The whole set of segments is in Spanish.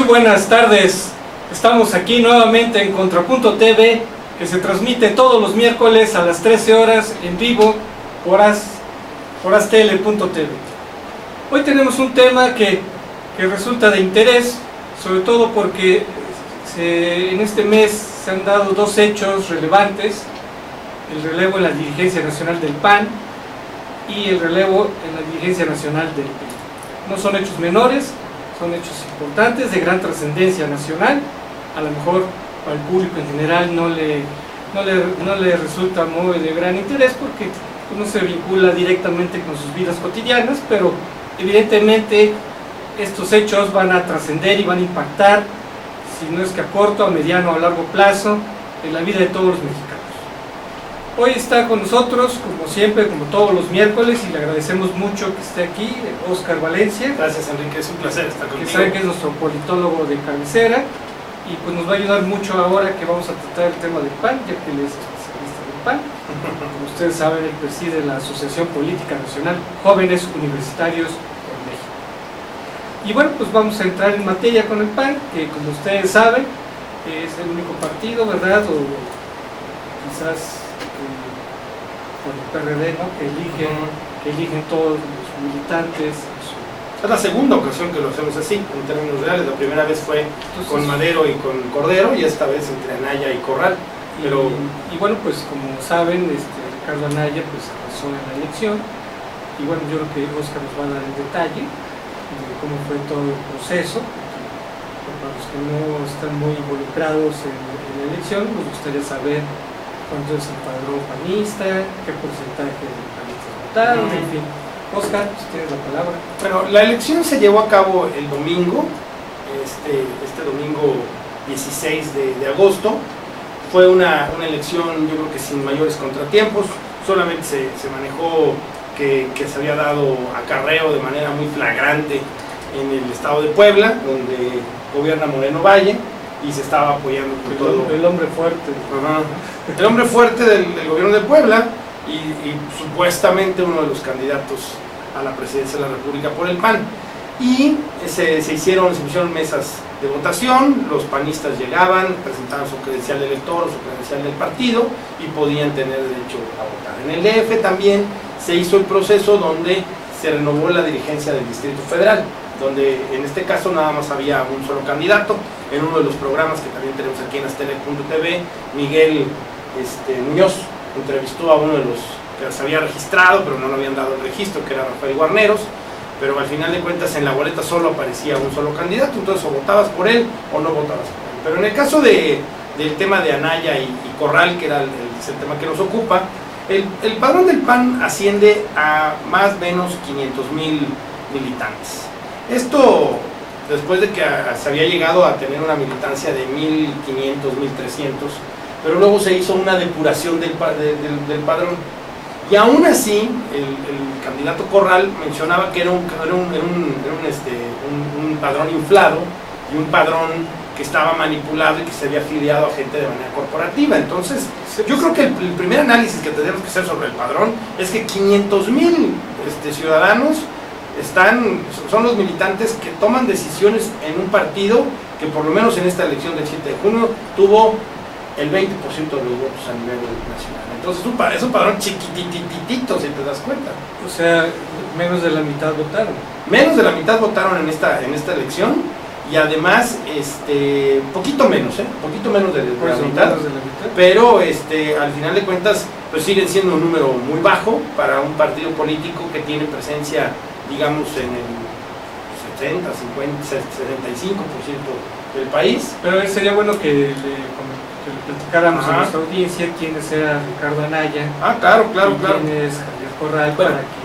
buenas tardes, estamos aquí nuevamente en Contrapunto TV, que se transmite todos los miércoles a las 13 horas en vivo por astl.tv. Hoy tenemos un tema que resulta de interés, sobre todo porque en este mes se han dado dos hechos relevantes: el relevo en la dirigencia nacional del PAN y el relevo en la dirigencia nacional del PRI. No son hechos menores, son hechos importantes, de gran trascendencia nacional. A lo mejor para el público en general no le resulta muy de gran interés porque no se vincula directamente con sus vidas cotidianas, pero evidentemente estos hechos van a trascender y van a impactar, si no es que a corto, a mediano o a largo plazo, en la vida de todos los mexicanos. Hoy está con nosotros, como siempre, como todos los miércoles, y le agradecemos mucho que esté aquí, Óscar Valencia. Gracias, Enrique, es un placer estar contigo. Que sabe que es nuestro politólogo de cabecera, y pues nos va a ayudar mucho ahora que vamos a tratar el tema del PAN, ya que él es especialista del PAN. Como ustedes saben, él preside la Asociación Política Nacional Jóvenes Universitarios por México. Y bueno, pues vamos a entrar en materia con el PAN, que como ustedes saben, es el único partido, ¿verdad? O quizás por el PRD, ¿no? que eligen todos los militantes. Es la segunda ocasión que lo hacemos así, en términos reales. La primera vez fue con Madero y con Cordero, y esta vez entre Anaya y Corral. Pero... Y bueno, pues como saben, Ricardo Anaya pues arrasó en la elección, y bueno, yo creo que Óscar nos va a dar el detalle de cómo fue todo el proceso. Para los que no están muy involucrados en la elección, nos gustaría saber cuánto es el padrón panista, qué porcentaje de panistas votaron, en fin. Óscar, si tienes la palabra. Bueno, la elección se llevó a cabo el domingo, este domingo 16 de agosto. Fue una elección, yo creo que sin mayores contratiempos. Solamente se manejó que se había dado acarreo de manera muy flagrante en el estado de Puebla, donde gobierna Moreno Valle, y se estaba apoyando por todo. El hombre fuerte. Ajá. El hombre fuerte del gobierno de Puebla, y supuestamente uno de los candidatos a la presidencia de la República por el PAN. Y se pusieron mesas de votación, los panistas llegaban, presentaban su credencial de elector o su credencial del partido y podían tener derecho a votar. En el DF también se hizo el proceso donde se renovó la dirigencia del Distrito Federal, donde en este caso nada más había un solo candidato. En uno de los programas que también tenemos aquí en astl.tv, Miguel Muñoz entrevistó a uno de los que se había registrado, pero no le habían dado el registro, que era Rafael Guarneros, pero al final de cuentas en la boleta solo aparecía un solo candidato, entonces o votabas por él o no votabas por él. Pero en el caso del tema de Anaya y Corral, que era el tema que nos ocupa, el padrón del PAN asciende a más o menos 500,000 militantes. Esto después de que se había llegado a tener una militancia de 1,500, 1,300, pero luego se hizo una depuración del padrón. Y aún así, el candidato Corral mencionaba que era un padrón inflado y un padrón que estaba manipulado y que se había afiliado a gente de manera corporativa. Entonces, yo creo que el primer análisis que tenemos que hacer sobre el padrón es que 500,000 ciudadanos son los militantes que toman decisiones en un partido que por lo menos en esta elección del 7 de junio tuvo el 20% de los votos a nivel nacional. Entonces es un padrón chiquititito, si te das cuenta. O sea, menos de la mitad votaron. Menos de la mitad votaron en esta elección, y además, poquito menos de la mitad, pero al final de cuentas, pues siguen siendo un número muy bajo para un partido político que tiene presencia, digamos, en el 60, 50, 75% del país. Pero sería bueno que le platicáramos a nuestra audiencia quiénes era Ricardo Anaya. Claro. Quién es Javier Corral, para que...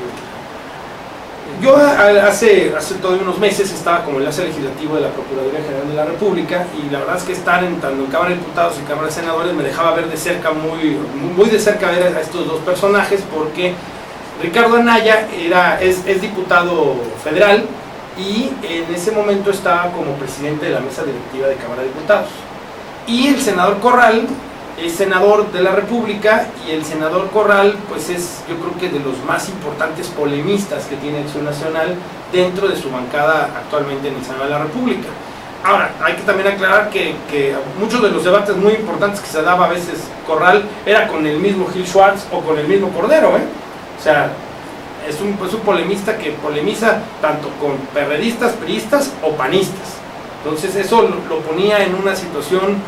Yo hace todavía unos meses estaba como enlace legislativo de la Procuraduría General de la República, y la verdad es que estar tanto en Cámara de Diputados y Cámara de Senadores me dejaba ver de cerca, muy de cerca, ver a estos dos personajes, porque Ricardo Anaya es diputado federal, y en ese momento estaba como presidente de la mesa directiva de Cámara de Diputados. Y el senador Corral es senador de la República, y el senador Corral pues es, yo creo que, de los más importantes polemistas que tiene Acción Nacional dentro de su bancada actualmente en el Senado de la República. Ahora, hay que también aclarar que muchos de los debates muy importantes que se daba a veces Corral era con el mismo Gil Schwartz o con el mismo Cordero, O sea, es un polemista que polemiza tanto con perredistas, priistas o panistas. Entonces eso lo ponía en una situación,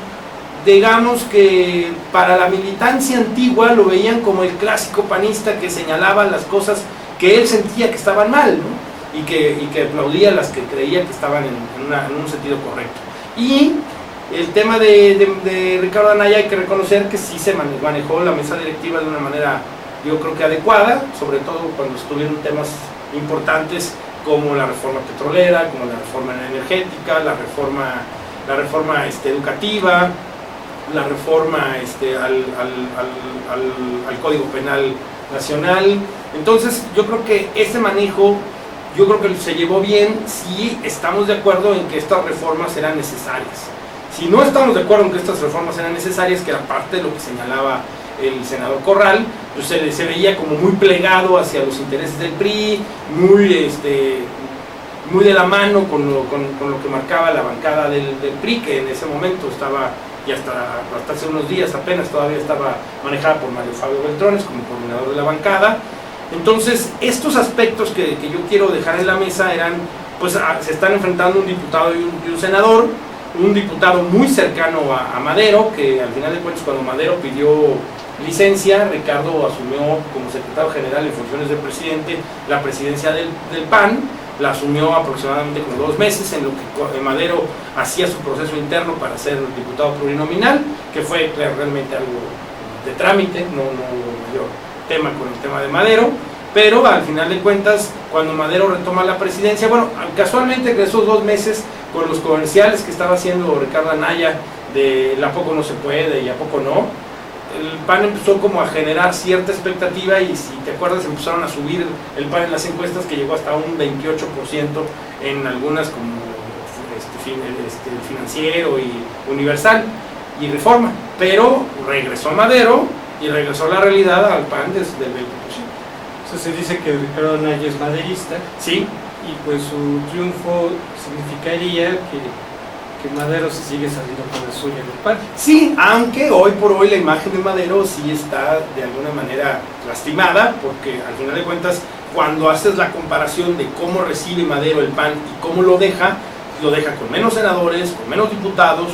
digamos que para la militancia antigua lo veían como el clásico panista que señalaba las cosas que él sentía que estaban mal, ¿no? Y que aplaudía las que creía que estaban en un sentido correcto. Y el tema de Ricardo Anaya, hay que reconocer que sí se manejó la mesa directiva de una manera, yo creo que adecuada, sobre todo cuando estuvieron temas importantes como la reforma petrolera, como la reforma energética, la reforma educativa, la reforma al Código Penal Nacional. Entonces yo creo que ese manejo, yo creo que se llevó bien si estamos de acuerdo en que estas reformas eran necesarias. Si no estamos de acuerdo en que estas reformas eran necesarias, que era parte de lo que señalaba el senador Corral, pues se veía como muy plegado hacia los intereses del PRI, muy de la mano con lo que marcaba la bancada del PRI, que en ese momento estaba, y hasta hace unos días apenas todavía estaba manejada por Mario Fabio Beltrones como coordinador de la bancada. Entonces, estos aspectos que yo quiero dejar en la mesa eran, pues se están enfrentando un diputado y un senador, un diputado muy cercano a Madero, que al final de cuentas cuando Madero pidió licencia, Ricardo asumió como secretario general en funciones de presidente la presidencia del PAN, la asumió aproximadamente como 2 meses, en lo que Madero hacía su proceso interno para ser diputado plurinominal, que fue realmente algo de trámite, no mayor tema con el tema de Madero, pero al final de cuentas, cuando Madero retoma la presidencia, bueno, casualmente que esos 2 meses, con los comerciales que estaba haciendo Ricardo Anaya, de ¿a poco no se puede y a poco no?, el PAN empezó como a generar cierta expectativa, y si te acuerdas empezaron a subir el PAN en las encuestas, que llegó hasta un 28% en algunas como Financiero y Universal y Reforma, pero regresó Madero y regresó la realidad al PAN desde el 20%. O sea, se dice que Ricardo Anaya es maderista. Sí. Y pues su triunfo significaría que Madero se sigue saliendo con la suya en el PAN. Sí, aunque hoy por hoy la imagen de Madero sí está de alguna manera lastimada, porque al final de cuentas, cuando haces la comparación de cómo recibe Madero el PAN y cómo lo deja con menos senadores, con menos diputados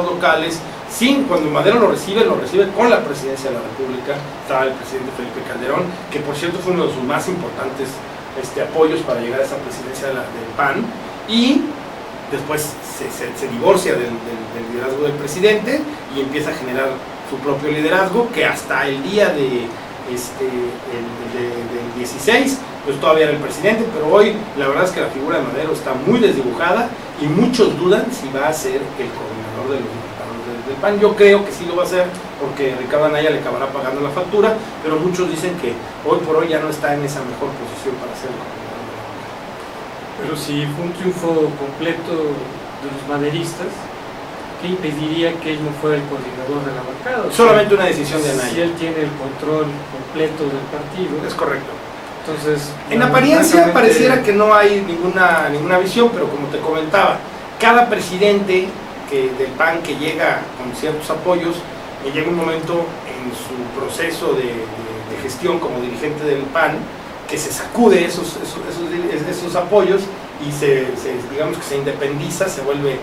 locales. Sí, cuando Madero lo recibe con la presidencia de la República. Estaba el presidente Felipe Calderón, que por cierto fue uno de sus más importantes apoyos para llegar a esa presidencia del PAN, y después se divorcia del liderazgo del presidente y empieza a generar su propio liderazgo, que hasta el día del 16 pues todavía era el presidente, pero hoy la verdad es que la figura de Madero está muy desdibujada y muchos dudan si va a ser el coordinador de los diputados del PAN. Yo creo que sí lo va a hacer, porque Ricardo Anaya le acabará pagando la factura, pero muchos dicen que hoy por hoy ya no está en esa mejor posición para ser el coordinador de la bancada. Pero si fue un triunfo completo de los maderistas, ¿qué impediría que él no fuera el coordinador de la bancada? Solamente una decisión de Anaya. Si él tiene el control completo del partido. Es correcto. Entonces, en apariencia pareciera que no hay ninguna visión, pero como te comentaba, cada presidente del PAN que llega con ciertos apoyos, llega un momento en su proceso de gestión como dirigente del PAN que se sacude esos apoyos y digamos que se independiza, se vuelve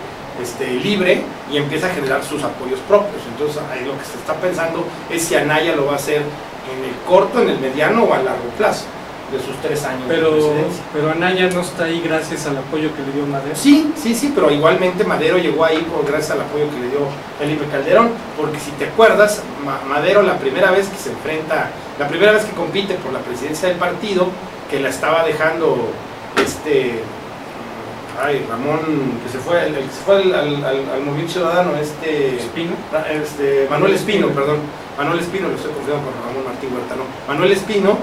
libre y empieza a generar sus apoyos propios. Entonces ahí lo que se está pensando es si Anaya lo va a hacer en el corto, en el mediano o a largo plazo de sus 3 años de presidencia. Pero Anaya no está ahí gracias al apoyo que le dio Madero. Sí, pero igualmente Madero llegó ahí gracias al apoyo que le dio Felipe Calderón, porque si te acuerdas, Madero la primera vez que compite por la presidencia del partido, que la estaba dejando Ramón, que se fue al Movimiento Ciudadano, Manuel Espino, lo estoy confundiendo con Ramón Martín Huerta, no, Manuel Espino.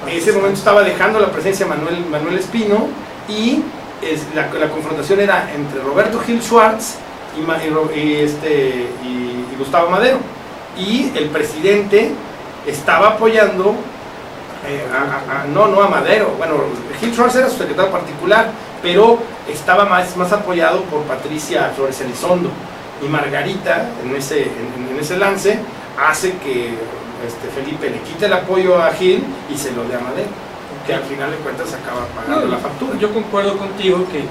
En ese momento estaba dejando la presencia Manuel Espino, y la confrontación era entre Roberto Gil Schwartz y Gustavo Madero, y el presidente estaba apoyando no a Madero. Bueno, Gil Schwartz era su secretario particular, pero estaba más apoyado por Patricia Flores Elizondo, y Margarita en ese lance hace que Felipe le quite el apoyo a Gil y se lo dé a Madero, que al final de cuentas acaba pagando la factura. Yo concuerdo contigo que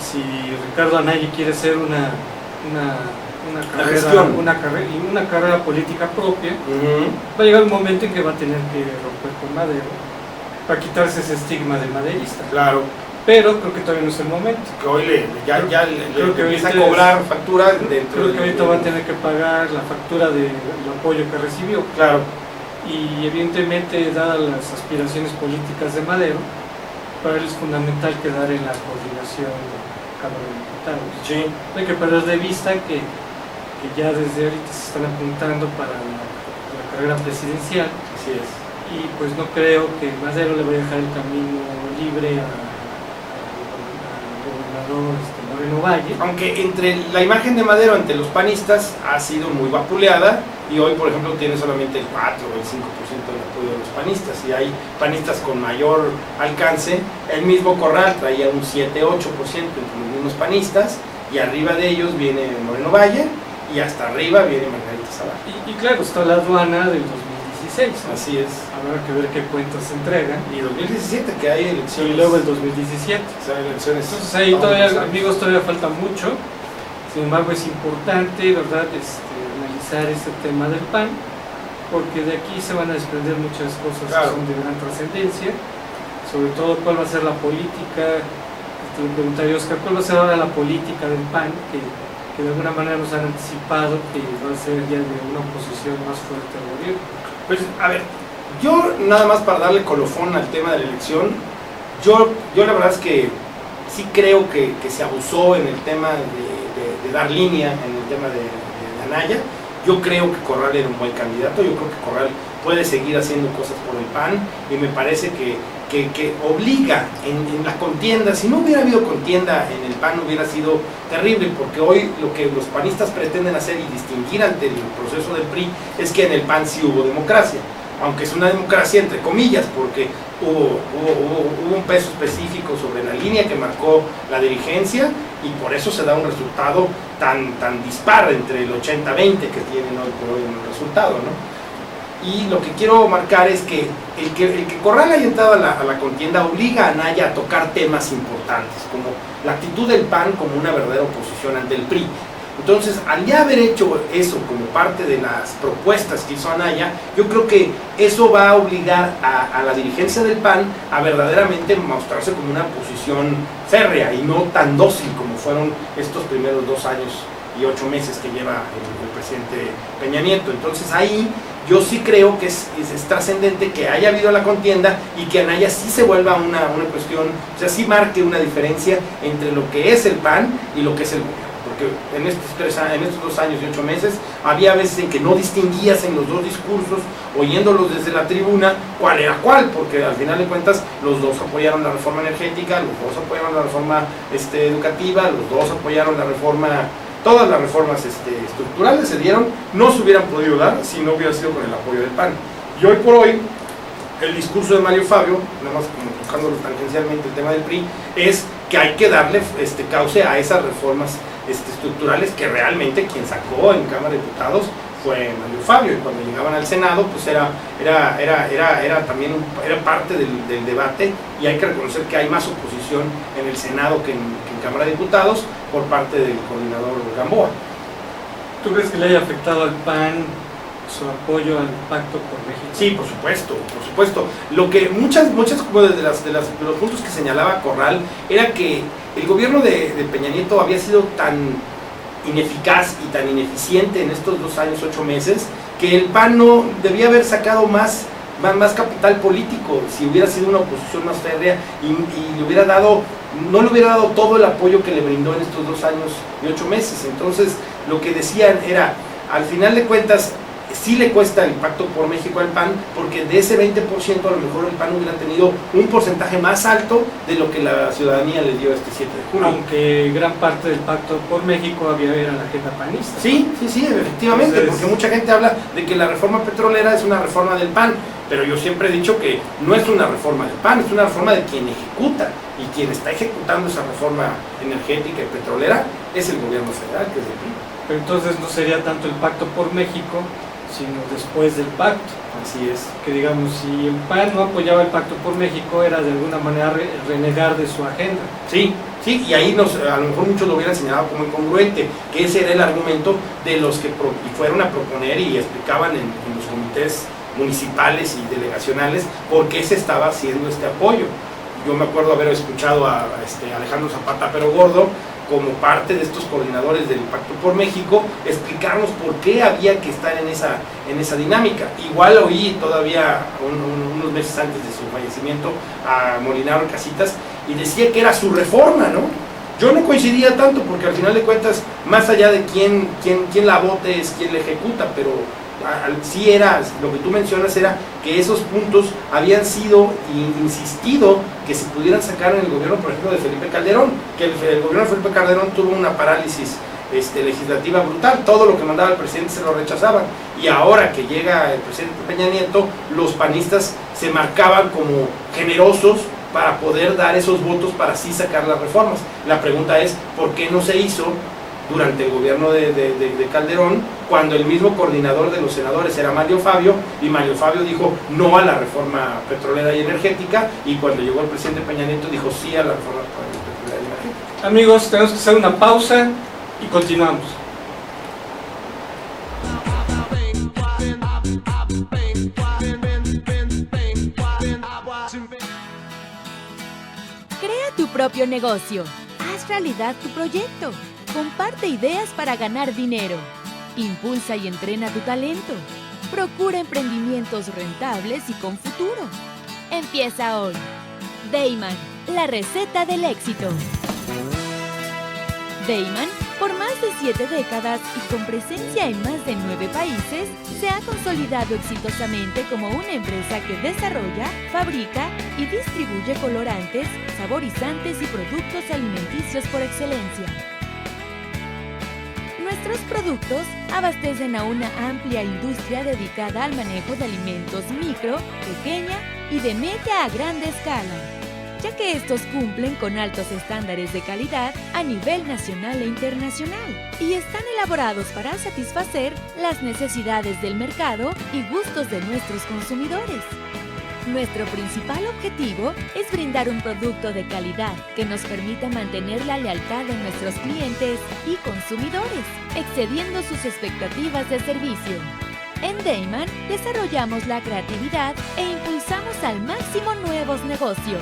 si Ricardo Anaya quiere hacer una carrera política propia, va a llegar un momento en que va a tener que romper con Madero para quitarse ese estigma de maderista. Claro. Pero creo que todavía no es el momento. Que hoy le empieza a cobrar factura dentro. Creo que ahorita va a tener que pagar la factura del apoyo que recibió. Claro. Y evidentemente, dadas las aspiraciones políticas de Madero, para él es fundamental quedar en la coordinación de Cámara de Diputados. Sí. No hay que perder de vista que ya desde ahorita se están apuntando para la carrera presidencial. Así es. Y pues no creo que Madero le vaya a dejar el camino libre al gobernador Moreno Valle. Aunque entre la imagen de Madero ante los panistas ha sido muy vapuleada, y hoy por ejemplo tiene solamente el 4 o el 5% del apoyo de los panistas, y hay panistas con mayor alcance. El mismo Corral traía un 7-8% entre los mismos panistas, y arriba de ellos viene Moreno Valle, y hasta arriba viene Margarita Zavala. Y claro, está la aduana del 2016, ¿no? Así es. Habrá que ver qué cuentas se entregan. Y 2017, que hay elecciones. Y luego el 2017. O sea, elecciones. Entonces ahí todavía, amigos, todavía falta mucho. Sin embargo, es importante, ¿verdad?, analizar este tema del PAN, porque de aquí se van a desprender muchas cosas que son de gran trascendencia. Sobre todo, cuál va a ser la política. Me preguntaría, Oscar, ¿cuál va a ser ahora la política del PAN? Que de alguna manera nos han anticipado que va a ser ya de una oposición más fuerte al gobierno. Pues, a ver, yo nada más para darle colofón al tema de la elección, yo la verdad es que sí creo que se abusó en el tema de dar línea, en el tema de Anaya. Yo creo que Corral era un buen candidato, yo creo que Corral puede seguir haciendo cosas por el PAN, y me parece que obliga en la contienda. Si no hubiera habido contienda en el PAN hubiera sido terrible, porque hoy lo que los panistas pretenden hacer y distinguir ante el proceso del PRI es que en el PAN sí hubo democracia, aunque es una democracia entre comillas, porque hubo un peso específico sobre la línea que marcó la dirigencia, y por eso se da un resultado tan dispar entre el 80-20 que tienen hoy por hoy en el resultado, ¿no? Y lo que quiero marcar es que el que Corral haya entrado a la contienda obliga a Anaya a tocar temas importantes, como la actitud del PAN como una verdadera oposición ante el PRI. Entonces, al ya haber hecho eso como parte de las propuestas que hizo Anaya, yo creo que eso va a obligar a la dirigencia del PAN a verdaderamente mostrarse como una oposición férrea y no tan dócil como fueron estos primeros 2 años y 8 meses que lleva el presidente Peña Nieto. Entonces ahí yo sí creo que es trascendente que haya habido la contienda y que Anaya sí se vuelva una cuestión, o sea, sí marque una diferencia entre lo que es el PAN y lo que es el gobierno. Porque en estos 2 años y 8 meses había veces en que no distinguías en los dos discursos, oyéndolos desde la tribuna, cuál era cuál, porque al final de cuentas los dos apoyaron la reforma energética, los dos apoyaron la reforma educativa, los dos apoyaron la reforma. Todas las reformas estructurales se dieron, no se hubieran podido dar si no hubiera sido con el apoyo del PAN. Y hoy por hoy, el discurso de Mario Fabio, nada más como tocándolo tangencialmente el tema del PRI, es que hay que darle cauce a esas reformas estructurales que realmente quien sacó en Cámara de Diputados fue Mario Fabio, y cuando llegaban al Senado pues era también parte del debate, y hay que reconocer que hay más oposición en el Senado que en Cámara de Diputados por parte del coordinador Gamboa. ¿Tú crees que le haya afectado al PAN su apoyo al Pacto por México? Sí, por supuesto. Lo que muchas como de los puntos que señalaba Corral era que el gobierno de Peña Nieto había sido tan ineficaz y tan ineficiente en estos 2 años, 8 meses, que el PAN no debía haber sacado más capital político si hubiera sido una oposición más férrea y no le hubiera dado todo el apoyo que le brindó en estos 2 años y 8 meses. Entonces, lo que decían era, al final de cuentas, sí le cuesta el Pacto por México al PAN, porque de ese 20% a lo mejor el PAN hubiera tenido un porcentaje más alto de lo que la ciudadanía le dio este 7 de junio. Aunque gran parte del Pacto por México era la agenda panista. Sí, efectivamente. Entonces, porque mucha gente habla de que la reforma petrolera es una reforma del PAN, pero yo siempre he dicho que no es una reforma del PAN, es una reforma de quien ejecuta, y quien está ejecutando esa reforma energética y petrolera es el gobierno federal, que es el PRI. Pero entonces no sería tanto el Pacto por México, sino después del pacto. Así es. Que digamos, si el PAN no apoyaba el Pacto por México, era de alguna manera renegar de su agenda. Sí, sí, y ahí a lo mejor muchos lo hubieran señalado como incongruente, que ese era el argumento de los que fueron a proponer y explicaban en los comités municipales y delegacionales por qué se estaba haciendo este apoyo. Yo me acuerdo haber escuchado a Alejandro Zapata Pero Gordo, como parte de estos coordinadores del Pacto por México, explicarnos por qué había que estar en esa dinámica. Igual oí todavía unos meses antes de su fallecimiento a Molinaro Casitas y decía que era su reforma, ¿no? Yo no coincidía tanto porque al final de cuentas, más allá de quién la vote es quien la ejecuta, pero sí era, lo que tú mencionas era que esos puntos habían sido insistido que se pudieran sacar en el gobierno, por ejemplo, de Felipe Calderón, que el gobierno de Felipe Calderón tuvo una parálisis legislativa brutal, todo lo que mandaba el presidente se lo rechazaban, y ahora que llega el presidente Peña Nieto, los panistas se marcaban como generosos para poder dar esos votos para así sacar las reformas. La pregunta es, ¿por qué no se hizo durante el gobierno de Calderón, cuando el mismo coordinador de los senadores era Mario Fabio, y Mario Fabio dijo no a la reforma petrolera y energética, y cuando llegó el presidente Peña Nieto dijo sí a la reforma petrolera y energética? Amigos, tenemos que hacer una pausa y continuamos. Crea tu propio negocio. Haz realidad tu proyecto. Comparte ideas para ganar dinero. Impulsa y entrena tu talento. Procura emprendimientos rentables y con futuro. Empieza hoy. Dayman, la receta del éxito. Dayman, por más de 7 décadas y con presencia en más de 9 países, se ha consolidado exitosamente como una empresa que desarrolla, fabrica y distribuye colorantes, saborizantes y productos alimenticios por excelencia. Nuestros productos abastecen a una amplia industria dedicada al manejo de alimentos micro, pequeña y de media a grande escala, ya que estos cumplen con altos estándares de calidad a nivel nacional e internacional y están elaborados para satisfacer las necesidades del mercado y gustos de nuestros consumidores. Nuestro principal objetivo es brindar un producto de calidad que nos permita mantener la lealtad de nuestros clientes y consumidores, excediendo sus expectativas de servicio. En Dayman desarrollamos la creatividad e impulsamos al máximo nuevos negocios.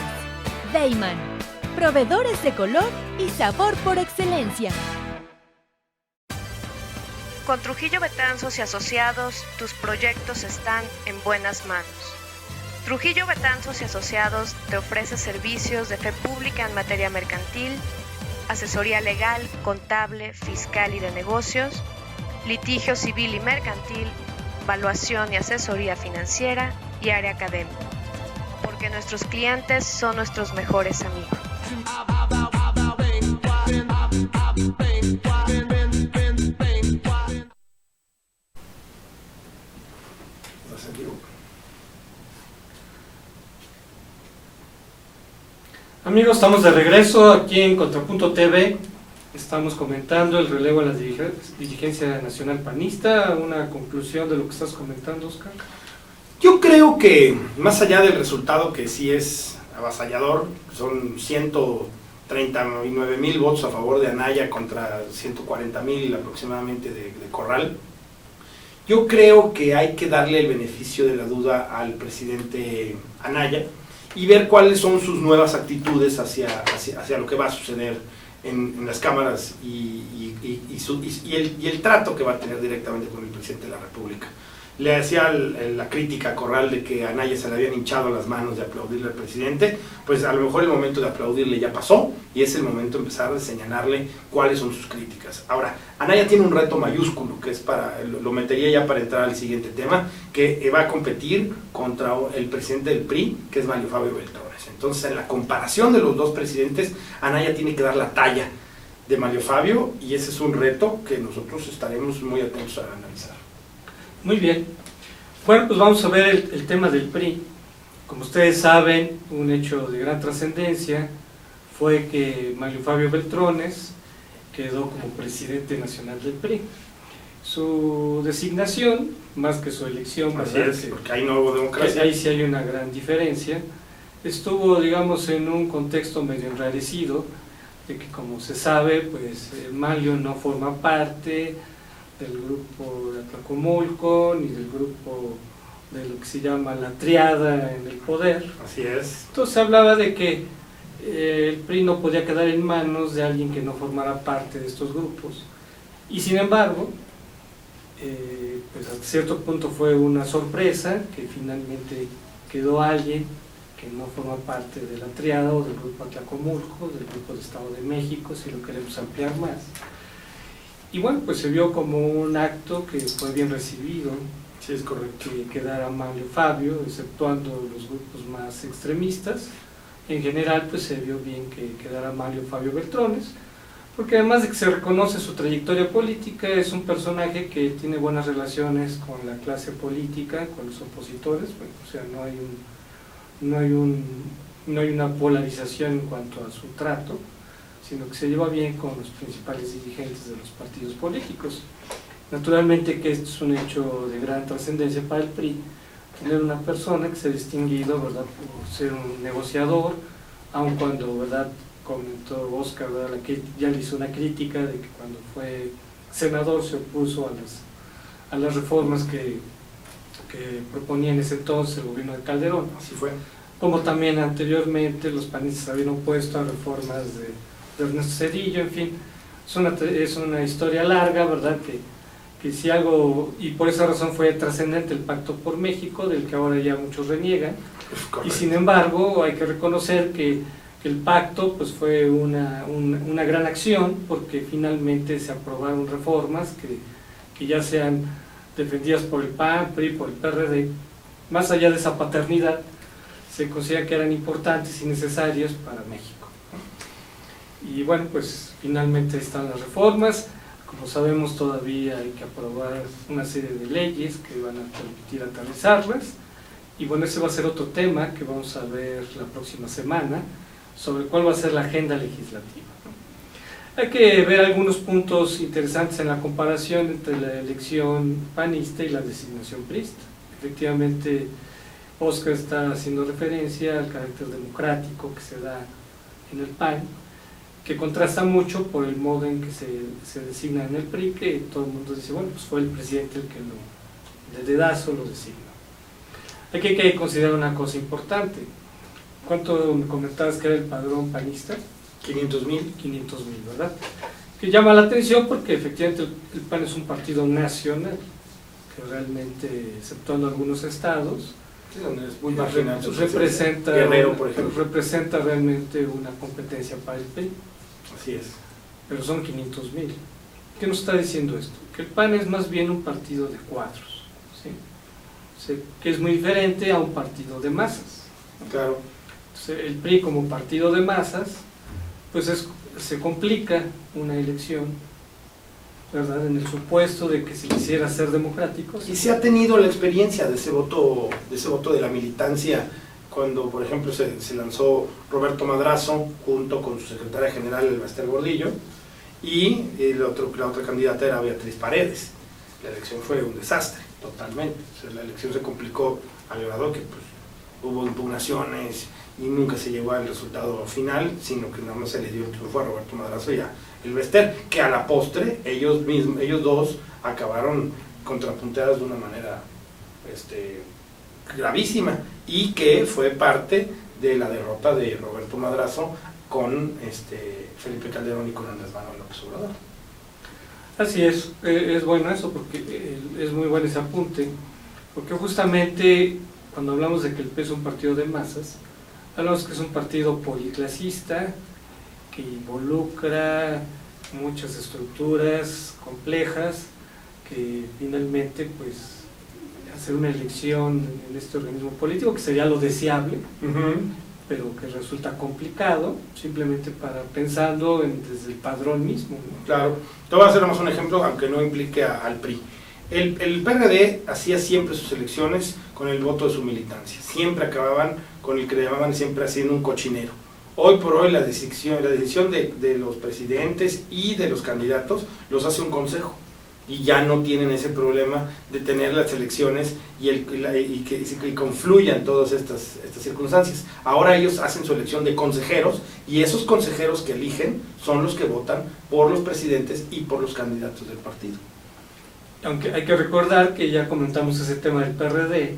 Dayman, proveedores de color y sabor por excelencia. Con Trujillo Betanzos y Asociados, tus proyectos están en buenas manos. Trujillo Betanzos y Asociados te ofrece servicios de fe pública en materia mercantil, asesoría legal, contable, fiscal y de negocios, litigio civil y mercantil, evaluación y asesoría financiera y área académica. Porque nuestros clientes son nuestros mejores amigos. Amigos, estamos de regreso aquí en Contrapunto TV. Estamos comentando el relevo en la dirigencia nacional panista. Una conclusión de lo que estás comentando, Oscar. Yo creo que más allá del resultado, que sí es avasallador, son 139,000 votos a favor de Anaya contra 140,000 aproximadamente de Corral, yo creo que hay que darle el beneficio de la duda al presidente Anaya y ver cuáles son sus nuevas actitudes hacia lo que va a suceder en las cámaras y el trato que va a tener directamente con el presidente de la República. Le hacía la crítica a Corral de que a Anaya se le habían hinchado las manos de aplaudirle al presidente. Pues a lo mejor el momento de aplaudirle ya pasó y es el momento de empezar a señalarle cuáles son sus críticas. Ahora, Anaya tiene un reto mayúsculo, que es lo metería ya para entrar al siguiente tema, que va a competir contra el presidente del PRI, que es Mario Fabio Beltrones. Entonces, en la comparación de los dos presidentes, Anaya tiene que dar la talla de Mario Fabio y ese es un reto que nosotros estaremos muy atentos a analizar. Muy bien. Bueno, pues vamos a ver el tema del PRI. Como ustedes saben, un hecho de gran trascendencia fue que Manlio Fabio Beltrones quedó como presidente nacional del PRI. Su designación, más que su elección, porque ahí no hubo democracia. Ahí sí hay una gran diferencia. Estuvo, digamos, en un contexto medio enrarecido, de que, como se sabe, pues Manlio no forma parte del grupo de Atlacomulco, ni del grupo de lo que se llama la triada en el poder. Así es. Entonces se hablaba de que el PRI no podía quedar en manos de alguien que no formara parte de estos grupos. Y sin embargo, pues a cierto punto fue una sorpresa que finalmente quedó alguien que no forma parte de la triada o del grupo Atlacomulco, del grupo de Estado de México, si lo queremos ampliar más. Y bueno, pues se vio como un acto que fue bien recibido. Sí, es correcto. Que quedara Manlio Fabio, exceptuando los grupos más extremistas. En general, pues se vio bien que quedara Manlio Fabio Beltrones, porque además de que se reconoce su trayectoria política, es un personaje que tiene buenas relaciones con la clase política, con los opositores. Bueno, o sea, no hay una polarización en cuanto a su trato, sino que se lleva bien con los principales dirigentes de los partidos políticos. Naturalmente que esto es un hecho de gran trascendencia para el PRI, tener una persona que se ha distinguido, ¿verdad?, por ser un negociador, aun cuando, ¿verdad?, comentó Oscar, ¿verdad?, ya le hizo una crítica de que cuando fue senador se opuso a las reformas que proponía en ese entonces el gobierno de Calderón. Así fue. Como también anteriormente los panistas habían opuesto a reformas de Ernesto Zedillo. En fin, es una historia larga, ¿verdad?, que si algo, y por esa razón fue trascendente el Pacto por México, del que ahora ya muchos reniegan. Y sin embargo hay que reconocer que el pacto pues fue una gran acción, porque finalmente se aprobaron reformas que ya sean defendidas por el PAN, PRI, por el PRD. Más allá de esa paternidad, se considera que eran importantes y necesarias para México. Y bueno, pues finalmente están las reformas. Como sabemos, todavía hay que aprobar una serie de leyes que van a permitir aterrizarlas. Y bueno, ese va a ser otro tema que vamos a ver la próxima semana, sobre cuál va a ser la agenda legislativa, ¿no? Hay que ver algunos puntos interesantes en la comparación entre la elección panista y la designación priista. Efectivamente, Oscar está haciendo referencia al carácter democrático que se da en el PAN, que contrasta mucho por el modo en que se designa en el PRI, que todo el mundo dice, bueno, pues fue el presidente el que de dedazo lo designa. Aquí hay que considerar una cosa importante. ¿Cuánto me comentabas que era el padrón panista? 500,000. 500,000, ¿verdad? Que llama la atención porque efectivamente el PAN es un partido nacional, que realmente, exceptuando algunos estados, Sí, donde es muy marginal, representa realmente una competencia para el PRI. Así es. Pero son 500,000. ¿Qué nos está diciendo esto? Que el PAN es más bien un partido de cuadros, ¿sí? O sea, que es muy diferente a un partido de masas, ¿no? Claro. Entonces, el PRI como partido de masas, pues se complica una elección, ¿verdad?, en el supuesto de que se quisiera ser democráticos. Y se ha tenido la experiencia de ese voto de la militancia, cuando por ejemplo se lanzó Roberto Madrazo junto con su secretaria general el Bester Gordillo, y la otra candidata era Beatriz Paredes. La elección fue un desastre, totalmente. O sea, la elección se complicó al grado que pues, hubo impugnaciones y nunca se llegó al resultado final, sino que nada más se le dio el triunfo a Roberto Madrazo y a el Bester, que a la postre ellos dos acabaron contrapunteados de una manera gravísima, y que fue parte de la derrota de Roberto Madrazo con Felipe Calderón y con Andrés Manuel López Obrador. Así es bueno eso, porque es muy bueno ese apunte, porque justamente cuando hablamos de que el PES es un partido de masas, hablamos que es un partido policlasista, que involucra muchas estructuras complejas, que finalmente pues hacer una elección en este organismo político, que sería lo deseable, pero que resulta complicado, simplemente pensando desde el padrón mismo, ¿no? Claro, te voy a hacer más un ejemplo, aunque no implique al PRI. El PRD hacía siempre sus elecciones con el voto de su militancia, siempre acababan con el que le llamaban siempre haciendo un cochinero. Hoy por hoy la decisión de los presidentes y de los candidatos los hace un consejo, y ya no tienen ese problema de tener las elecciones y que confluyan todas estas circunstancias. Ahora ellos hacen su elección de consejeros, y esos consejeros que eligen son los que votan por los presidentes y por los candidatos del partido. Aunque hay que recordar que ya comentamos ese tema del PRD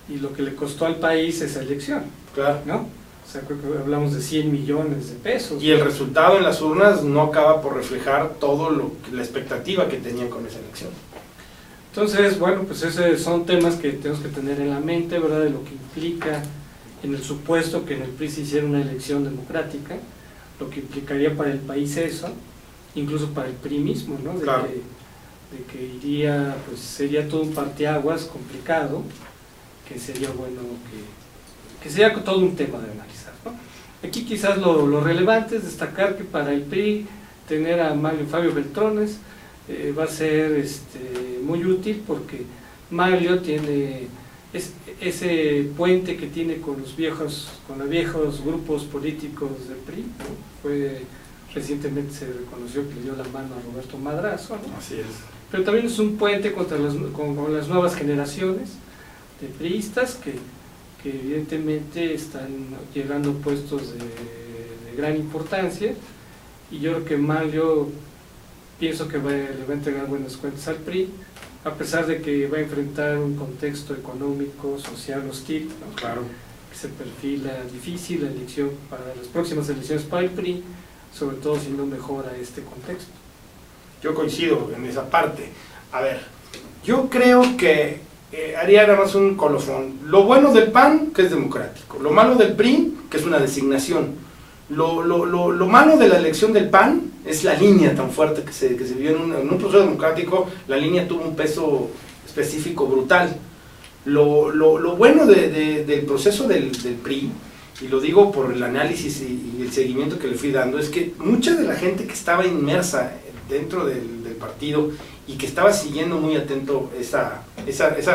y lo que le costó al país esa elección, Claro. ¿no? O sea, creo que hablamos de 100 millones de pesos. Y el resultado en las urnas no acaba por reflejar la expectativa que tenían con esa elección. Entonces, bueno, pues esos son temas que tenemos que tener en la mente, ¿verdad? De lo que implica, en el supuesto que en el PRI se hiciera una elección democrática, lo que implicaría para el país eso, incluso para el PRI mismo, ¿no? Claro. De que iría, pues sería todo un parteaguas complicado, que sería bueno que sería todo un tema de analizar, ¿no? Aquí quizás lo relevante es destacar que para el PRI tener a Manlio Fabio Beltrones va a ser muy útil, porque Manlio tiene ese puente que tiene con los viejos grupos políticos del PRI, ¿no? Recientemente se reconoció que le dio la mano a Roberto Madrazo, ¿no? Así es. Pero también es un puente con las nuevas generaciones de priistas que evidentemente están llegando a puestos de gran importancia, y yo creo que Manlio, pienso que le va a entregar buenas cuentas al PRI, a pesar de que va a enfrentar un contexto económico, social hostil, ¿no? Claro. Que se perfila difícil la elección para las próximas elecciones para el PRI, sobre todo si no mejora este contexto. Yo coincido en esa parte. A ver, yo creo que haría nada más un colofón. Lo bueno del PAN, que es democrático. Lo malo del PRI, que es una designación. Lo malo de la elección del PAN es la línea tan fuerte que se vio en un proceso democrático. La línea tuvo un peso específico brutal. Lo bueno del proceso del PRI, y lo digo por el análisis y el seguimiento que le fui dando, es que mucha de la gente que estaba inmersa dentro del partido y que estaba siguiendo muy atento esa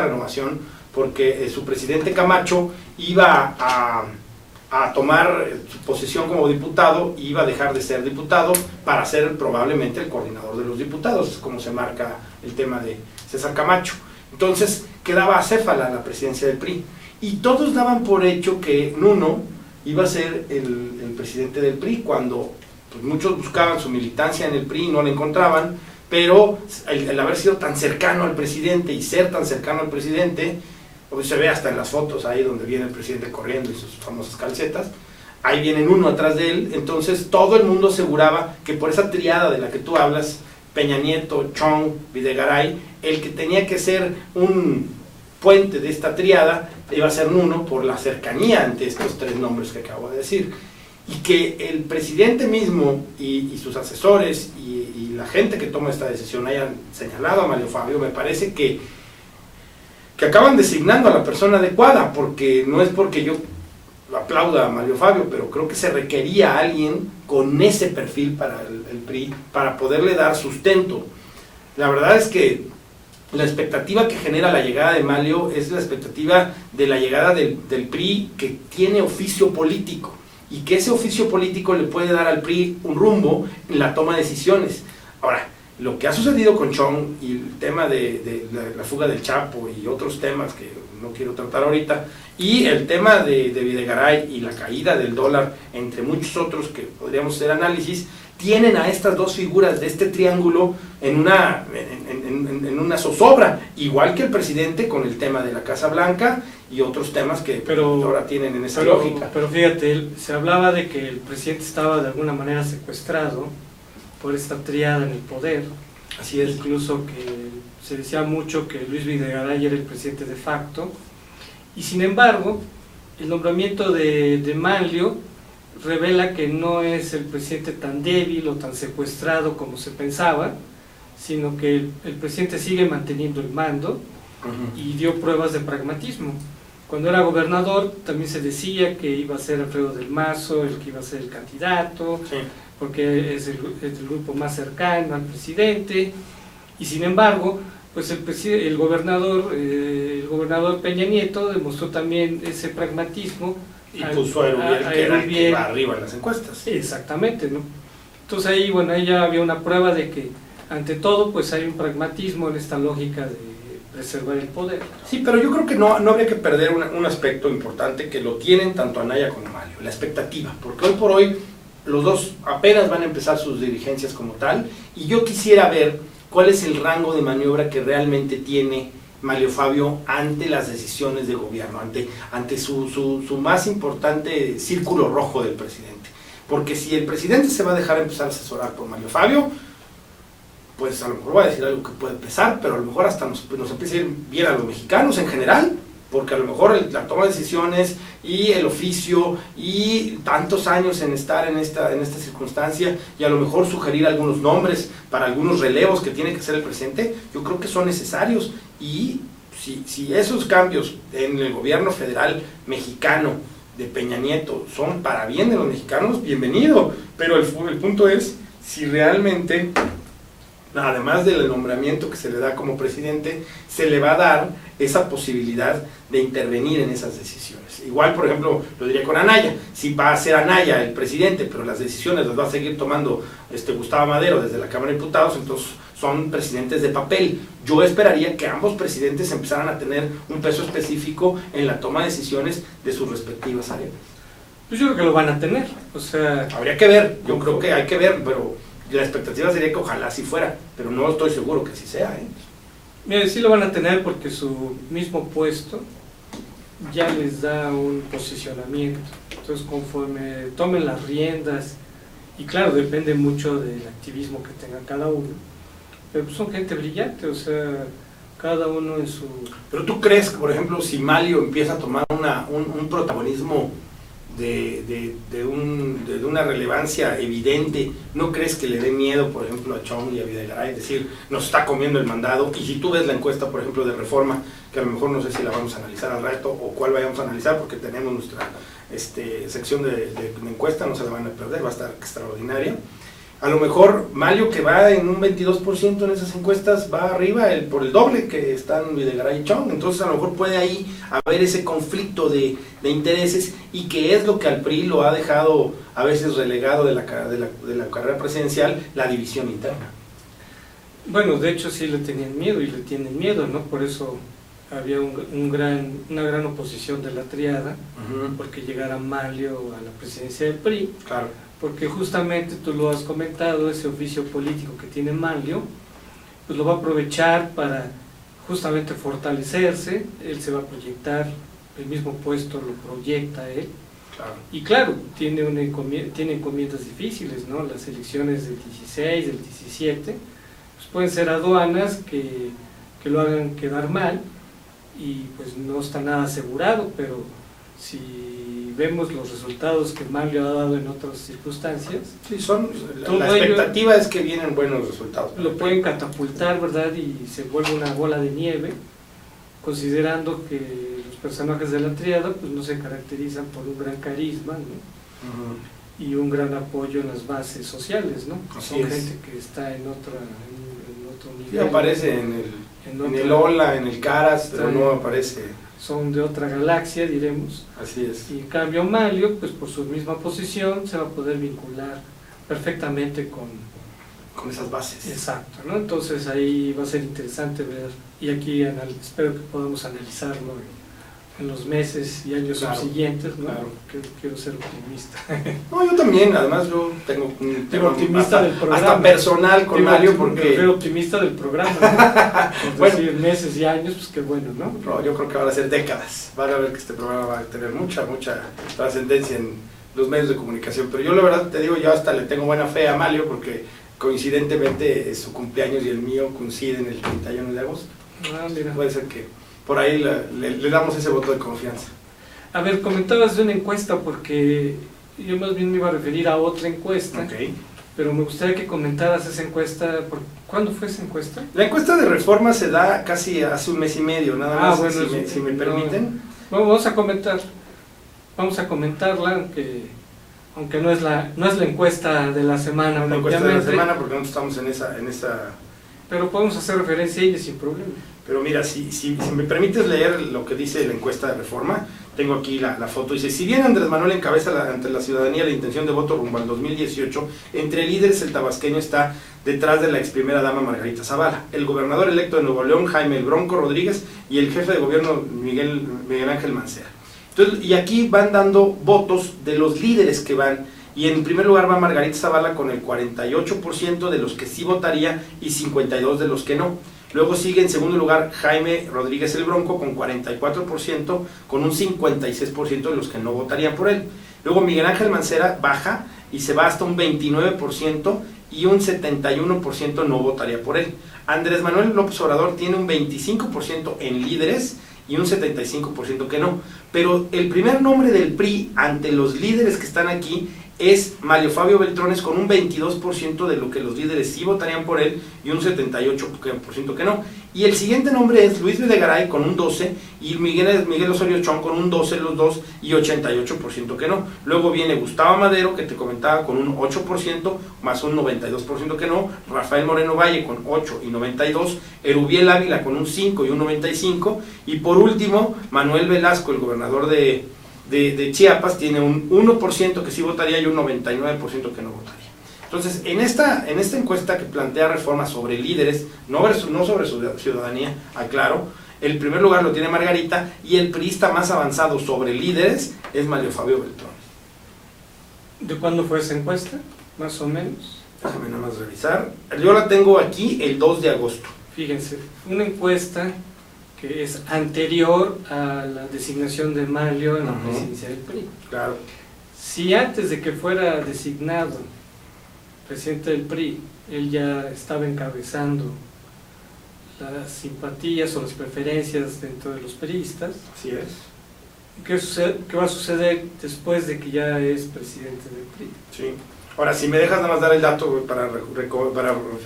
renovación, porque su presidente Camacho iba a tomar su posesión como diputado, y iba a dejar de ser diputado para ser probablemente el coordinador de los diputados, como se marca el tema de César Camacho. Entonces quedaba acéfala la presidencia del PRI, y todos daban por hecho que Nuno iba a ser el presidente del PRI, cuando pues, muchos buscaban su militancia en el PRI y no la encontraban, pero el haber sido tan cercano al presidente y ser tan cercano al presidente, pues se ve hasta en las fotos ahí donde viene el presidente corriendo y sus famosas calcetas, ahí vienen uno atrás de él. Entonces todo el mundo aseguraba que por esa triada de la que tú hablas, Peña Nieto, Chong, Videgaray, el que tenía que ser un puente de esta triada iba a ser Nuno, por la cercanía ante estos tres nombres que acabo de decir. Y que el presidente mismo y sus asesores y la gente que toma esta decisión hayan señalado a Manlio Fabio, me parece que acaban designando a la persona adecuada, porque no es porque yo aplauda a Manlio Fabio, pero creo que se requería a alguien con ese perfil para el PRI, para poderle dar sustento. La verdad es que la expectativa que genera la llegada de Manlio es la expectativa de la llegada del PRI que tiene oficio político, y que ese oficio político le puede dar al PRI un rumbo en la toma de decisiones. Ahora, lo que ha sucedido con Chong y el tema de la fuga del Chapo y otros temas que no quiero tratar ahorita, y el tema de Videgaray y la caída del dólar, entre muchos otros que podríamos hacer análisis, tienen a estas dos figuras de este triángulo en una zozobra, igual que el presidente con el tema de la Casa Blanca y otros temas que ahora tienen en esa lógica. Pero fíjate, se hablaba de que el presidente estaba de alguna manera secuestrado por esta triada en el poder. Así es. Incluso que se decía mucho que Luis Videgaray era el presidente de facto, y sin embargo el nombramiento de Manlio revela que no es el presidente tan débil o tan secuestrado como se pensaba, sino que el presidente sigue manteniendo el mando y dio pruebas de pragmatismo. Cuando era gobernador también se decía que iba a ser Alfredo del Mazo el que iba a ser el candidato, sí, porque es el grupo más cercano al presidente, y sin embargo pues el gobernador Peña Nieto demostró también ese pragmatismo Y puso a Erubiel, que era el que va arriba en las encuestas. Exactamente, ¿no? Entonces ahí, bueno, ahí ya había una prueba de que, ante todo, pues hay un pragmatismo en esta lógica de preservar el poder. Sí, pero yo creo que no habría que perder un aspecto importante que lo tienen tanto Anaya como Mario, la expectativa, porque hoy por hoy los dos apenas van a empezar sus dirigencias como tal, y yo quisiera ver cuál es el rango de maniobra que realmente tiene Manlio Fabio ante las decisiones de gobierno, ante su más importante círculo rojo del presidente. Porque si el presidente se va a dejar empezar a asesorar por Manlio Fabio, pues a lo mejor va a decir algo que puede pesar, pero a lo mejor hasta nos empieza a ir bien a los mexicanos en general, porque a lo mejor la toma de decisiones y el oficio y tantos años en estar en esta circunstancia, y a lo mejor sugerir algunos nombres para algunos relevos que tiene que hacer el presidente, yo creo que son necesarios. Y si esos cambios en el gobierno federal mexicano de Peña Nieto son para bien de los mexicanos, bienvenido, pero el punto es si realmente, además del nombramiento que se le da como presidente, se le va a dar esa posibilidad de intervenir en esas decisiones. Igual, por ejemplo, lo diría con Anaya, si va a ser Anaya el presidente, pero las decisiones las va a seguir tomando Gustavo Madero desde la Cámara de Diputados, entonces son presidentes de papel. Yo esperaría que ambos presidentes empezaran a tener un peso específico en la toma de decisiones de sus respectivas áreas. Pues yo creo que lo van a tener, o sea... Habría que ver, yo creo que hay que ver, pero la expectativa sería que ojalá así fuera, pero no estoy seguro que así sea. Mire, sí lo van a tener porque su mismo puesto ya les da un posicionamiento. Entonces, conforme tomen las riendas, y claro, depende mucho del activismo que tenga cada uno, pero pues son gente brillante, o sea, cada uno en su... Pero tú crees que, por ejemplo, si Manlio empieza a tomar un protagonismo de una relevancia evidente, ¿no crees que le dé miedo, por ejemplo, a Chong y a Videgaray? Es decir, nos está comiendo el mandado. Y si tú ves la encuesta, por ejemplo, de Reforma, que a lo mejor no sé si la vamos a analizar al rato o cuál vayamos a analizar, porque tenemos nuestra sección de encuesta, no se la van a perder, va a estar extraordinaria. A lo mejor Manlio, que va en un 22% en esas encuestas, va arriba por el doble que están Videgaray y Chong. Entonces a lo mejor puede ahí haber ese conflicto de intereses, y que es lo que al PRI lo ha dejado a veces relegado de la carrera presidencial, la división interna. Bueno, de hecho sí le tenían miedo y le tienen miedo, ¿no? Por eso había una gran oposición de la triada, porque llegara Manlio a la presidencia del PRI. Claro. Porque justamente tú lo has comentado, ese oficio político que tiene Manlio, pues lo va a aprovechar para justamente fortalecerse. Él se va a proyectar, el mismo puesto lo proyecta él. Claro. Y claro, tiene encomiendas difíciles, ¿no? Las elecciones del 16, del 17, pues pueden ser aduanas que lo hagan quedar mal, y pues no está nada asegurado, pero si vemos los resultados que Manlio ha dado en otras circunstancias, sí, la expectativa es que vienen buenos resultados. Lo pueden catapultar, ¿verdad? Y se vuelve una bola de nieve, considerando que los personajes de la triada pues no se caracterizan por un gran carisma, ¿no? Y un gran apoyo en las bases sociales, ¿no? Son gente que está en otro nivel. Sí, aparece en el Ola, en el Caras, pero no aparece... Son de otra galaxia, diremos. Así es. Y en cambio Manlio, pues por su misma posición, se va a poder vincular perfectamente con esas bases. Exacto, ¿no? Entonces ahí va a ser interesante ver, y aquí espero que podamos analizarlo en los meses y años subsiguientes, ¿no? Claro. Quiero ser optimista. No, yo también, además yo tengo un tema optimista del programa, hasta personal con Manlio, porque... Pero optimista del programa, ¿no? Bueno, decir, meses y años, pues qué bueno, ¿no? No, yo creo que van a ser décadas, van a ver que este programa va a tener mucha trascendencia en los medios de comunicación, pero yo la verdad te digo, yo hasta le tengo buena fe a Manlio, porque coincidentemente su cumpleaños y el mío coinciden el 31 de agosto. Ah, mira. Puede ser que por ahí le damos ese voto de confianza. A ver, comentabas de una encuesta, porque yo más bien me iba a referir a otra encuesta, pero me gustaría que comentaras esa encuesta. ¿Cuándo fue esa encuesta? La encuesta de Reforma se da casi hace un mes y medio, nada más, bueno, si me permiten. Vamos a comentarla, aunque no es la encuesta de la semana. No, la encuesta de la semana, porque no estamos en esa... Pero podemos hacer referencia a ella sin problema. Pero mira, si me permites leer lo que dice la encuesta de Reforma, tengo aquí la foto, dice: si bien Andrés Manuel encabeza ante la ciudadanía la intención de voto rumbo al 2018, entre líderes el tabasqueño está detrás de la ex primera dama Margarita Zavala, el gobernador electo de Nuevo León, Jaime El Bronco Rodríguez, y el jefe de gobierno, Miguel Ángel Mancera. Entonces, y aquí van dando votos de los líderes que van, y en primer lugar va Margarita Zavala con el 48% de los que sí votaría y 52% de los que no. Luego sigue en segundo lugar Jaime Rodríguez El Bronco con 44%, con un 56% de los que no votarían por él. Luego Miguel Ángel Mancera baja y se va hasta un 29% y un 71% no votaría por él. Andrés Manuel López Obrador tiene un 25% en líderes y un 75% que no. Pero el primer nombre del PRI ante los líderes que están aquí es Mario Fabio Beltrones con un 22% de lo que los líderes sí votarían por él y un 78% que no. Y el siguiente nombre es Luis Videgaray con un 12% y Miguel Osorio Chong con un 12% los dos y 88% que no. Luego viene Gustavo Madero, que te comentaba, con un 8% más un 92% que no. Rafael Moreno Valle con 8 y 92%. Erubiel Ávila con un 5 y un 95%. Y por último, Manuel Velasco, el gobernador de Chiapas, tiene un 1% que sí votaría y un 99% que no votaría. Entonces, en esta encuesta que plantea Reforma sobre líderes, no sobre su ciudadanía, aclaro, el primer lugar lo tiene Margarita y el priista más avanzado sobre líderes es Mario Fabio Beltrones. ¿De cuándo fue esa encuesta? Más o menos. Déjame nada más revisar. Yo la tengo aquí el 2 de agosto. Fíjense, una encuesta que es anterior a la designación de Manlio en la presidencia del PRI. Claro. Si antes de que fuera designado presidente del PRI, él ya estaba encabezando las simpatías o las preferencias dentro de los priistas, Así es. ¿qué va a suceder después de que ya es presidente del PRI? Sí. Ahora, si me dejas nada más dar el dato para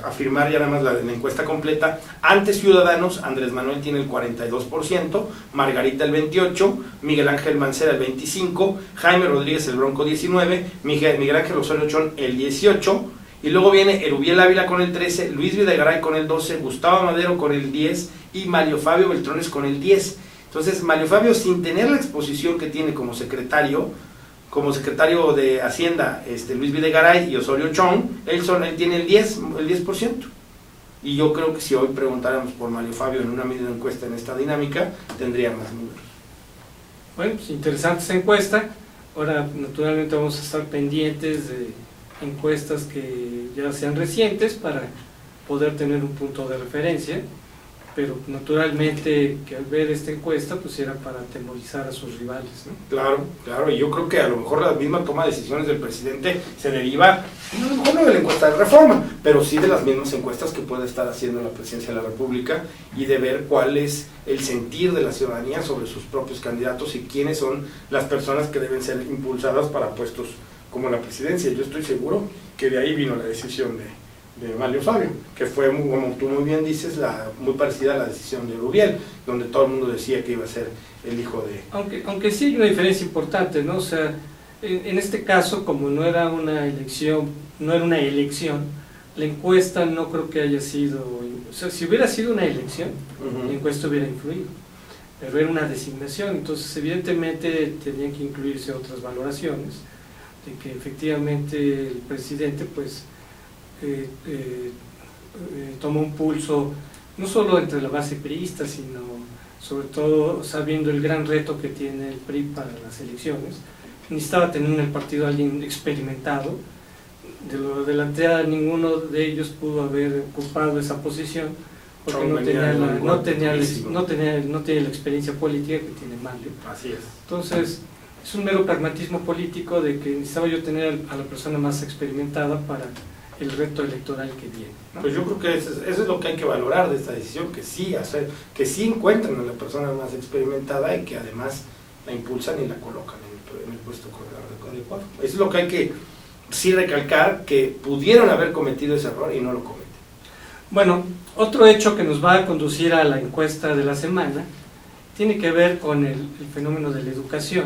afirmar ya nada más la encuesta completa, ante Ciudadanos, Andrés Manuel tiene el 42%, Margarita el 28%, Miguel Ángel Mancera el 25%, Jaime Rodríguez El Bronco 19%, Miguel Ángel Osorio Chong el 18%, y luego viene Erubiel Ávila con el 13%, Luis Videgaray con el 12%, Gustavo Madero con el 10% y Mario Fabio Beltrones con el 10%. Entonces, Mario Fabio, sin tener la exposición que tiene como secretario de Hacienda, Luis Videgaray y Osorio Chong, él tiene el 10%. Y yo creo que si hoy preguntáramos por Mario Fabio en una misma encuesta en esta dinámica, tendría más números. Bueno, pues interesante esa encuesta. Ahora, naturalmente, vamos a estar pendientes de encuestas que ya sean recientes para poder tener un punto de referencia. Pero naturalmente que al ver esta encuesta pues era para atemorizar a sus rivales, ¿no? Claro, y yo creo que a lo mejor la misma toma de decisiones del presidente se deriva, a lo mejor no de la encuesta de Reforma, pero sí de las mismas encuestas que puede estar haciendo la presidencia de la República y de ver cuál es el sentir de la ciudadanía sobre sus propios candidatos y quiénes son las personas que deben ser impulsadas para puestos como la presidencia. Yo estoy seguro que de ahí vino la decisión de Mario Fabio, que fue, como tú muy bien dices, muy parecida a la decisión de Rubiel, donde todo el mundo decía que iba a ser el hijo de... Aunque sí hay una diferencia importante, ¿no? O sea, en este caso, como no era una elección, la encuesta no creo que haya sido... O sea, si hubiera sido una elección, la encuesta hubiera influido, pero era una designación, entonces evidentemente tenían que incluirse otras valoraciones, de que efectivamente el presidente, pues, toma un pulso no solo entre la base priista, sino sobre todo sabiendo el gran reto que tiene el PRI para las elecciones. Necesitaba tener en el partido a alguien experimentado. De lo delantera, ninguno de ellos pudo haber ocupado esa posición porque no tenía la experiencia política que tiene Manlio. Así es. Entonces es un mero pragmatismo político de que necesitaba yo tener a la persona más experimentada para el reto electoral que viene, ¿no? Pues yo creo que eso es lo que hay que valorar de esta decisión, que sí encuentran a la persona más experimentada y que además la impulsan y la colocan en el puesto adecuado. Eso es lo que hay que sí recalcar, que pudieron haber cometido ese error y no lo cometen. Bueno, otro hecho que nos va a conducir a la encuesta de la semana tiene que ver con el fenómeno de la educación.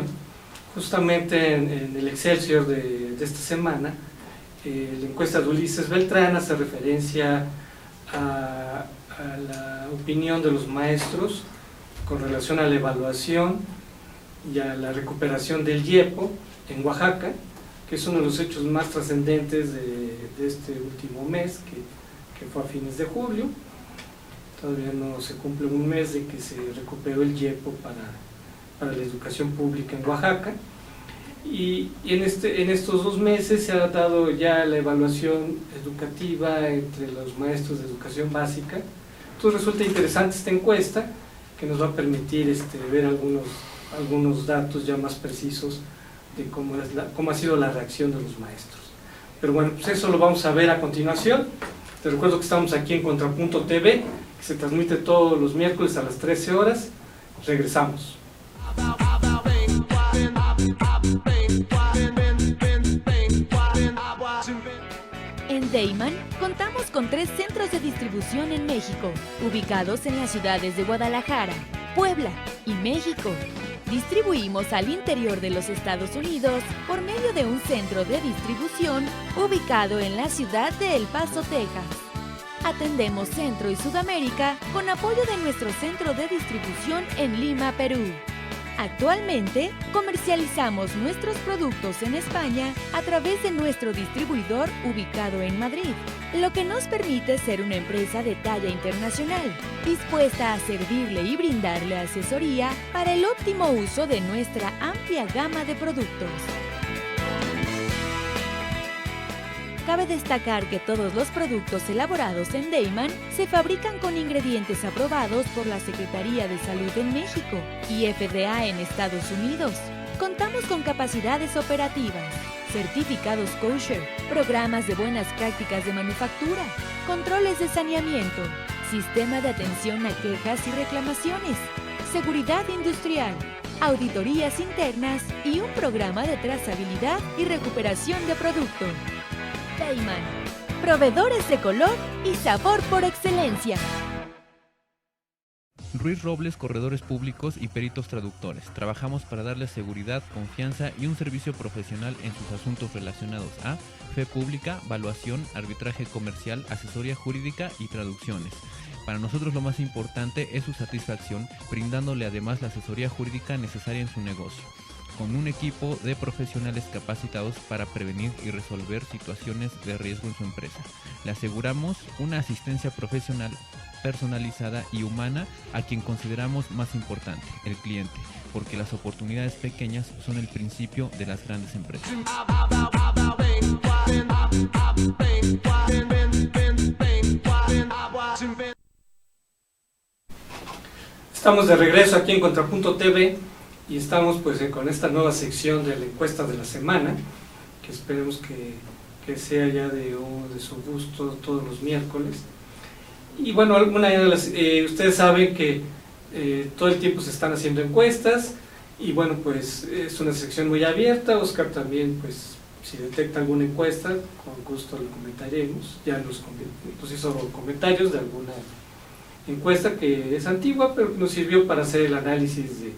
Justamente en el Excelsior de esta semana, la encuesta de Ulises Beltrán hace referencia a la opinión de los maestros con relación a la evaluación ya la recuperación del IEPO en Oaxaca, que es uno de los hechos más trascendentes de este último mes, que fue a fines de julio. Todavía no se cumple un mes de que se recuperó el IEPO para la educación pública en Oaxaca. Y en estos 2 meses se ha dado ya la evaluación educativa entre los maestros de educación básica. Entonces resulta interesante esta encuesta, que nos va a permitir ver algunos datos ya más precisos de cómo ha sido la reacción de los maestros. Pero bueno, pues eso lo vamos a ver a continuación. Te recuerdo que estamos aquí en Contrapunto TV, que se transmite todos los miércoles a las 13 horas. Regresamos. En Deiman contamos con 3 centros de distribución en México, ubicados en las ciudades de Guadalajara, Puebla y México. Distribuimos al interior de los Estados Unidos por medio de un centro de distribución ubicado en la ciudad de El Paso, Texas. Atendemos Centro y Sudamérica con apoyo de nuestro centro de distribución en Lima, Perú. Actualmente, comercializamos nuestros productos en España a través de nuestro distribuidor ubicado en Madrid, lo que nos permite ser una empresa de talla internacional, dispuesta a servirle y brindarle asesoría para el óptimo uso de nuestra amplia gama de productos. Cabe destacar que todos los productos elaborados en Deiman se fabrican con ingredientes aprobados por la Secretaría de Salud en México y FDA en Estados Unidos. Contamos con capacidades operativas, certificados kosher, programas de buenas prácticas de manufactura, controles de saneamiento, sistema de atención a quejas y reclamaciones, seguridad industrial, auditorías internas y un programa de trazabilidad y recuperación de producto. Deiman, proveedores de color y sabor por excelencia. Ruiz Robles, corredores públicos y peritos traductores. Trabajamos para darles seguridad, confianza y un servicio profesional en sus asuntos relacionados a fe pública, valuación, arbitraje comercial, asesoría jurídica y traducciones. Para nosotros lo más importante es su satisfacción, brindándole además la asesoría jurídica necesaria en su negocio, con un equipo de profesionales capacitados para prevenir y resolver situaciones de riesgo en su empresa. Le aseguramos una asistencia profesional personalizada y humana a quien consideramos más importante, el cliente, porque las oportunidades pequeñas son el principio de las grandes empresas. Estamos de regreso aquí en Contrapunto TV y estamos pues con esta nueva sección de la encuesta de la semana, que esperemos que sea ya de su gusto todos los miércoles. Y bueno, ustedes saben que todo el tiempo se están haciendo encuestas y bueno, pues es una sección muy abierta. Oscar también, pues si detecta alguna encuesta, con gusto lo comentaremos. Ya nos hizo comentarios de alguna encuesta que es antigua, pero que nos sirvió para hacer el análisis de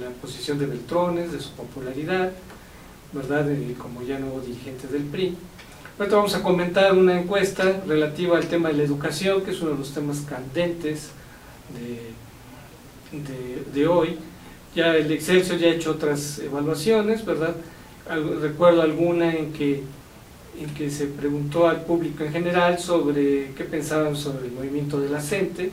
la posición de Beltrones, de su popularidad, ¿verdad? Como ya nuevo dirigente del PRI. Ahorita vamos a comentar una encuesta relativa al tema de la educación, que es uno de los temas candentes de hoy. Ya el Excelsior ya ha hecho otras evaluaciones, ¿verdad? Recuerdo alguna en que se preguntó al público en general sobre qué pensaban sobre el movimiento de la CENTE,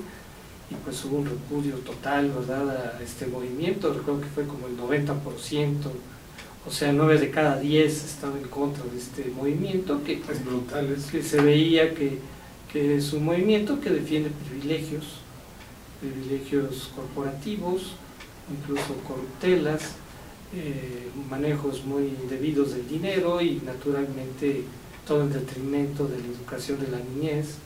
y pues hubo un repudio total, ¿verdad?, a este movimiento. Recuerdo que fue como el 90%, o sea, 9 de cada 10 estaban en contra de este movimiento, que se veía que es un movimiento que defiende privilegios corporativos, incluso corruptelas, manejos muy indebidos del dinero y naturalmente todo en detrimento de la educación de la niñez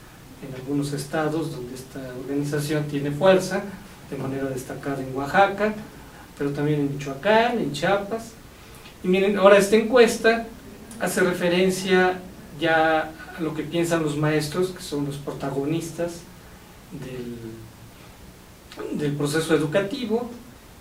en algunos estados donde esta organización tiene fuerza, de manera destacada en Oaxaca, pero también en Michoacán, en Chiapas. Y miren, ahora esta encuesta hace referencia ya a lo que piensan los maestros, que son los protagonistas del proceso educativo,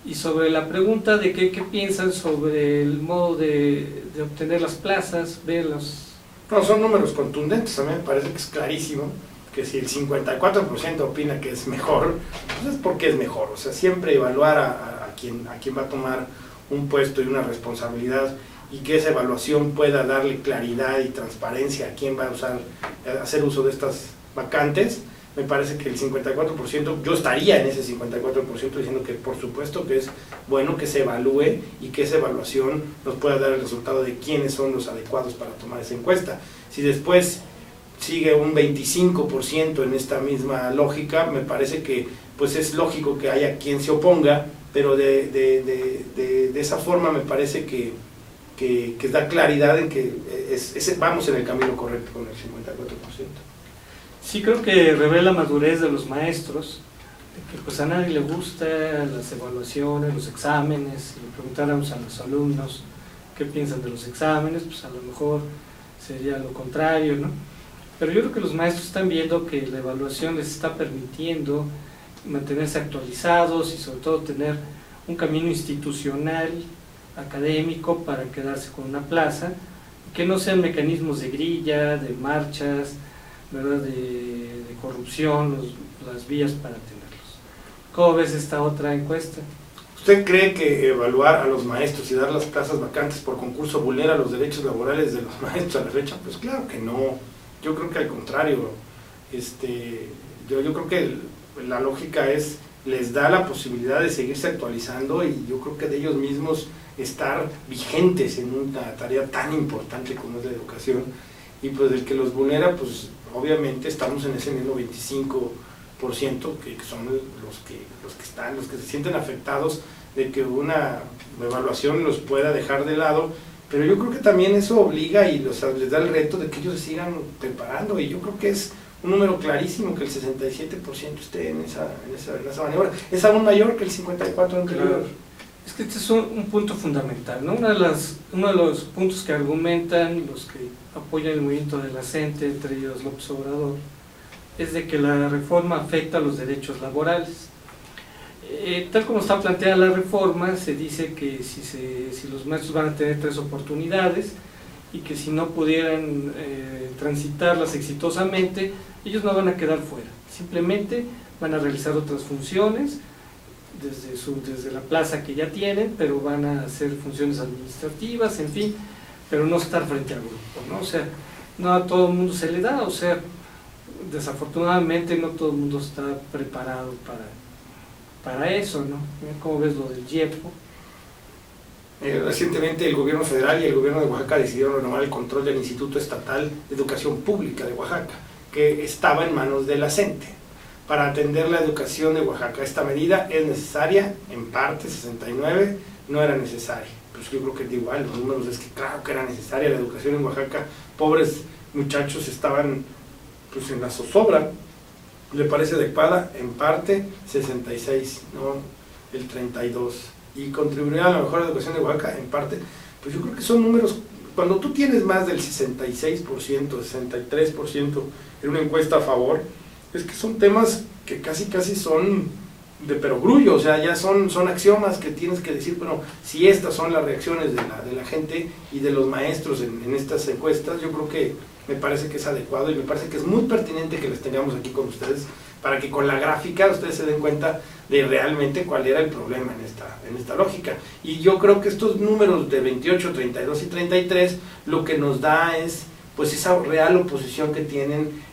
y sobre la pregunta de qué piensan sobre el modo de obtener las plazas, verlos. No, son números contundentes. A mí me parece que es clarísimo que si el 54% opina que es mejor, pues es porque es mejor. O sea, siempre evaluar a quien va a tomar un puesto y una responsabilidad, y que esa evaluación pueda darle claridad y transparencia a quién va a hacer uso de estas vacantes. Me parece que el 54%, yo estaría en ese 54% diciendo que por supuesto que es bueno que se evalúe y que esa evaluación nos pueda dar el resultado de quiénes son los adecuados para tomar esa encuesta. Si después sigue un 25% en esta misma lógica, me parece que pues es lógico que haya quien se oponga, pero de esa forma me parece que da claridad en que vamos en el camino correcto con el 54%. Sí, creo que revela madurez de los maestros, de que pues a nadie le gustan las evaluaciones, los exámenes. Si le preguntáramos a los alumnos qué piensan de los exámenes, pues a lo mejor sería lo contrario, ¿no? Pero yo creo que los maestros están viendo que la evaluación les está permitiendo mantenerse actualizados y sobre todo tener un camino institucional, académico, para quedarse con una plaza, que no sean mecanismos de grilla, de marchas, ¿verdad?, de corrupción, las vías para tenerlos. ¿Cómo ves esta otra encuesta? ¿Usted cree que evaluar a los maestros y dar las plazas vacantes por concurso vulnera los derechos laborales de los maestros a la fecha? Pues claro que no. Yo creo que al contrario. Yo creo que la lógica les da la posibilidad de seguirse actualizando, y yo creo que de ellos mismos estar vigentes en una tarea tan importante como es la educación. Y pues el que los vulnera, pues obviamente estamos en ese mismo 25%, que son los que se sienten afectados de que una evaluación los pueda dejar de lado. Pero yo creo que también eso obliga y les da el reto de que ellos se sigan preparando, y yo creo que es un número clarísimo que el 67% esté en esa maniobra. Es aún mayor que el 54% anterior. Claro. Es que este es un punto fundamental, ¿no? Uno de los puntos que argumentan los que apoyan el movimiento de la CENTE, entre ellos López Obrador, es de que la reforma afecta los derechos laborales. Tal como está planteada la reforma, se dice que si los maestros van a tener 3 oportunidades, y que si no pudieran transitarlas exitosamente, ellos no van a quedar fuera, simplemente van a realizar otras funciones desde la plaza que ya tienen, pero van a hacer funciones administrativas, en fin, pero no estar frente al grupo, ¿no? O sea, no a todo el mundo se le da, o sea, desafortunadamente no todo el mundo está preparado para eso, ¿no? ¿Cómo ves lo del IEPO? Recientemente el gobierno federal y el gobierno de Oaxaca decidieron renovar el control del Instituto Estatal de Educación Pública de Oaxaca, que estaba en manos de la CENTE, para atender la educación de Oaxaca. Esta medida es necesaria, en parte, 69, no era necesaria. Pues yo creo que igual, los números es que claro que era necesaria la educación en Oaxaca. Pobres muchachos estaban pues en la zozobra. ¿Le parece adecuada? En parte, 66, no el 32. Y contribuirá a la mejor educación de Oaxaca, en parte. Pues yo creo que son números, cuando tú tienes más del 66%, 63% en una encuesta a favor, es que son temas que casi son de perogrullo, o sea, ya son axiomas que tienes que decir, bueno, si estas son las reacciones de la gente y de los maestros en estas encuestas, yo creo que me parece que es adecuado, y me parece que es muy pertinente que les tengamos aquí con ustedes, para que con la gráfica ustedes se den cuenta de realmente cuál era el problema en esta lógica. Y yo creo que estos números de 28, 32 y 33 lo que nos da es pues esa real oposición que tienen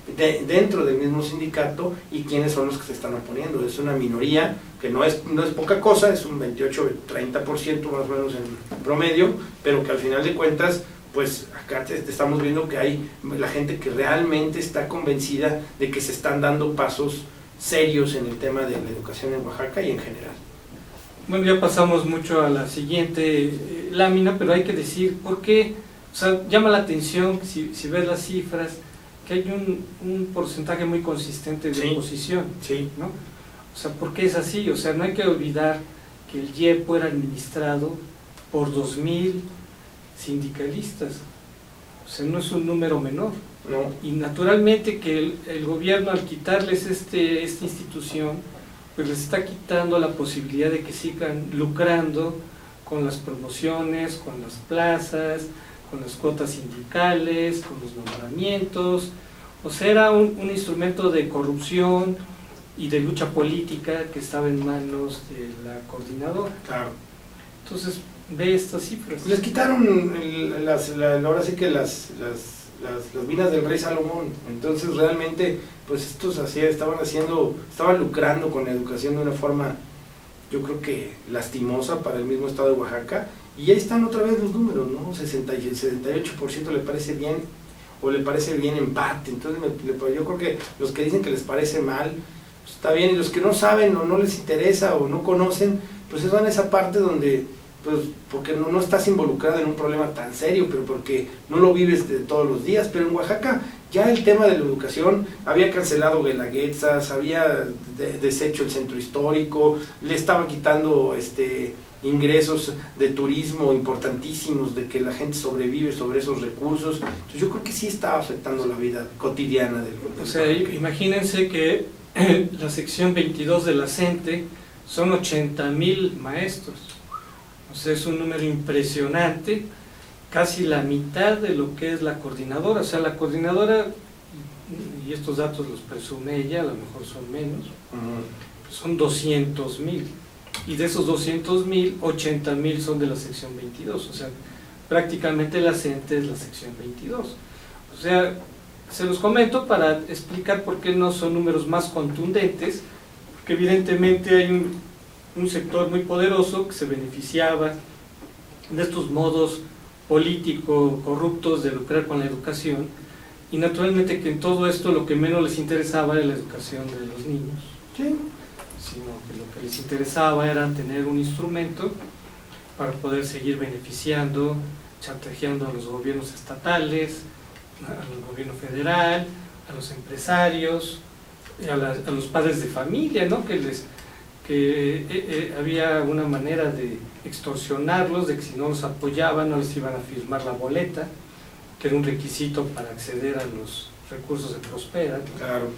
dentro del mismo sindicato, y quiénes son los que se están oponiendo. Es una minoría que no es poca cosa, es un 28-30% más o menos en promedio, pero que al final de cuentas pues acá estamos viendo que hay la gente que realmente está convencida de que se están dando pasos serios en el tema de la educación en Oaxaca y en general. Bueno, ya pasamos mucho a la siguiente lámina, pero hay que decir por qué. O sea, llama la atención, si ves las cifras, que hay un porcentaje muy consistente de oposición, sí, ¿no? O sea, ¿por qué es así? O sea, no hay que olvidar que el IEPO era administrado por 2,000 sindicalistas, o sea, no es un número menor. No. Y naturalmente que el gobierno, al quitarles esta institución, pues les está quitando la posibilidad de que sigan lucrando con las promociones, con las plazas, con las cuotas sindicales, con los nombramientos. O sea, era un instrumento de corrupción y de lucha política que estaba en manos de la coordinadora. Claro. Entonces, ve estas cifras. Les quitaron ahora sí que las minas del rey Salomón. Entonces realmente pues estos estaban lucrando con la educación de una forma, yo creo que lastimosa para el mismo estado de Oaxaca. Y ahí están otra vez los números, ¿no? 78% le parece bien, o le parece bien empate. Entonces yo creo que los que dicen que les parece mal, pues está bien, y los que no saben o no les interesa o no conocen, pues es van a esa parte donde, pues porque no estás involucrado en un problema tan serio, pero porque no lo vives de todos los días. Pero en Oaxaca ya el tema de la educación había cancelado Guelaguetzas, había deshecho el centro histórico, le estaba quitando ingresos de turismo importantísimos, de que la gente sobrevive sobre esos recursos. Entonces yo creo que sí está afectando la vida cotidiana del país. O sea, imagínense que la sección 22 de la CENTE son 80,000 maestros. O sea, es un número impresionante, casi la mitad de lo que es la coordinadora. O sea, la coordinadora, y estos datos los presume ella, a lo mejor son menos, son 200,000. Y de esos 200,000, 80,000 son de la sección 22. O sea, prácticamente la CENTE es la sección 22. O sea, se los comento para explicar por qué no son números más contundentes, porque evidentemente hay un sector muy poderoso que se beneficiaba de estos modos político corruptos de lucrar con la educación, y naturalmente que en todo esto lo que menos les interesaba era la educación de los niños, Sí. sino que lo que les interesaba era tener un instrumento para poder seguir beneficiando, chantajeando a los gobiernos estatales, al gobierno federal, a los empresarios, a los padres de familia, ¿no? que había una manera de extorsionarlos, de que si no los apoyaban no les iban a firmar la boleta, que era un requisito para acceder a los recursos de Prospera, ¿no? Claro.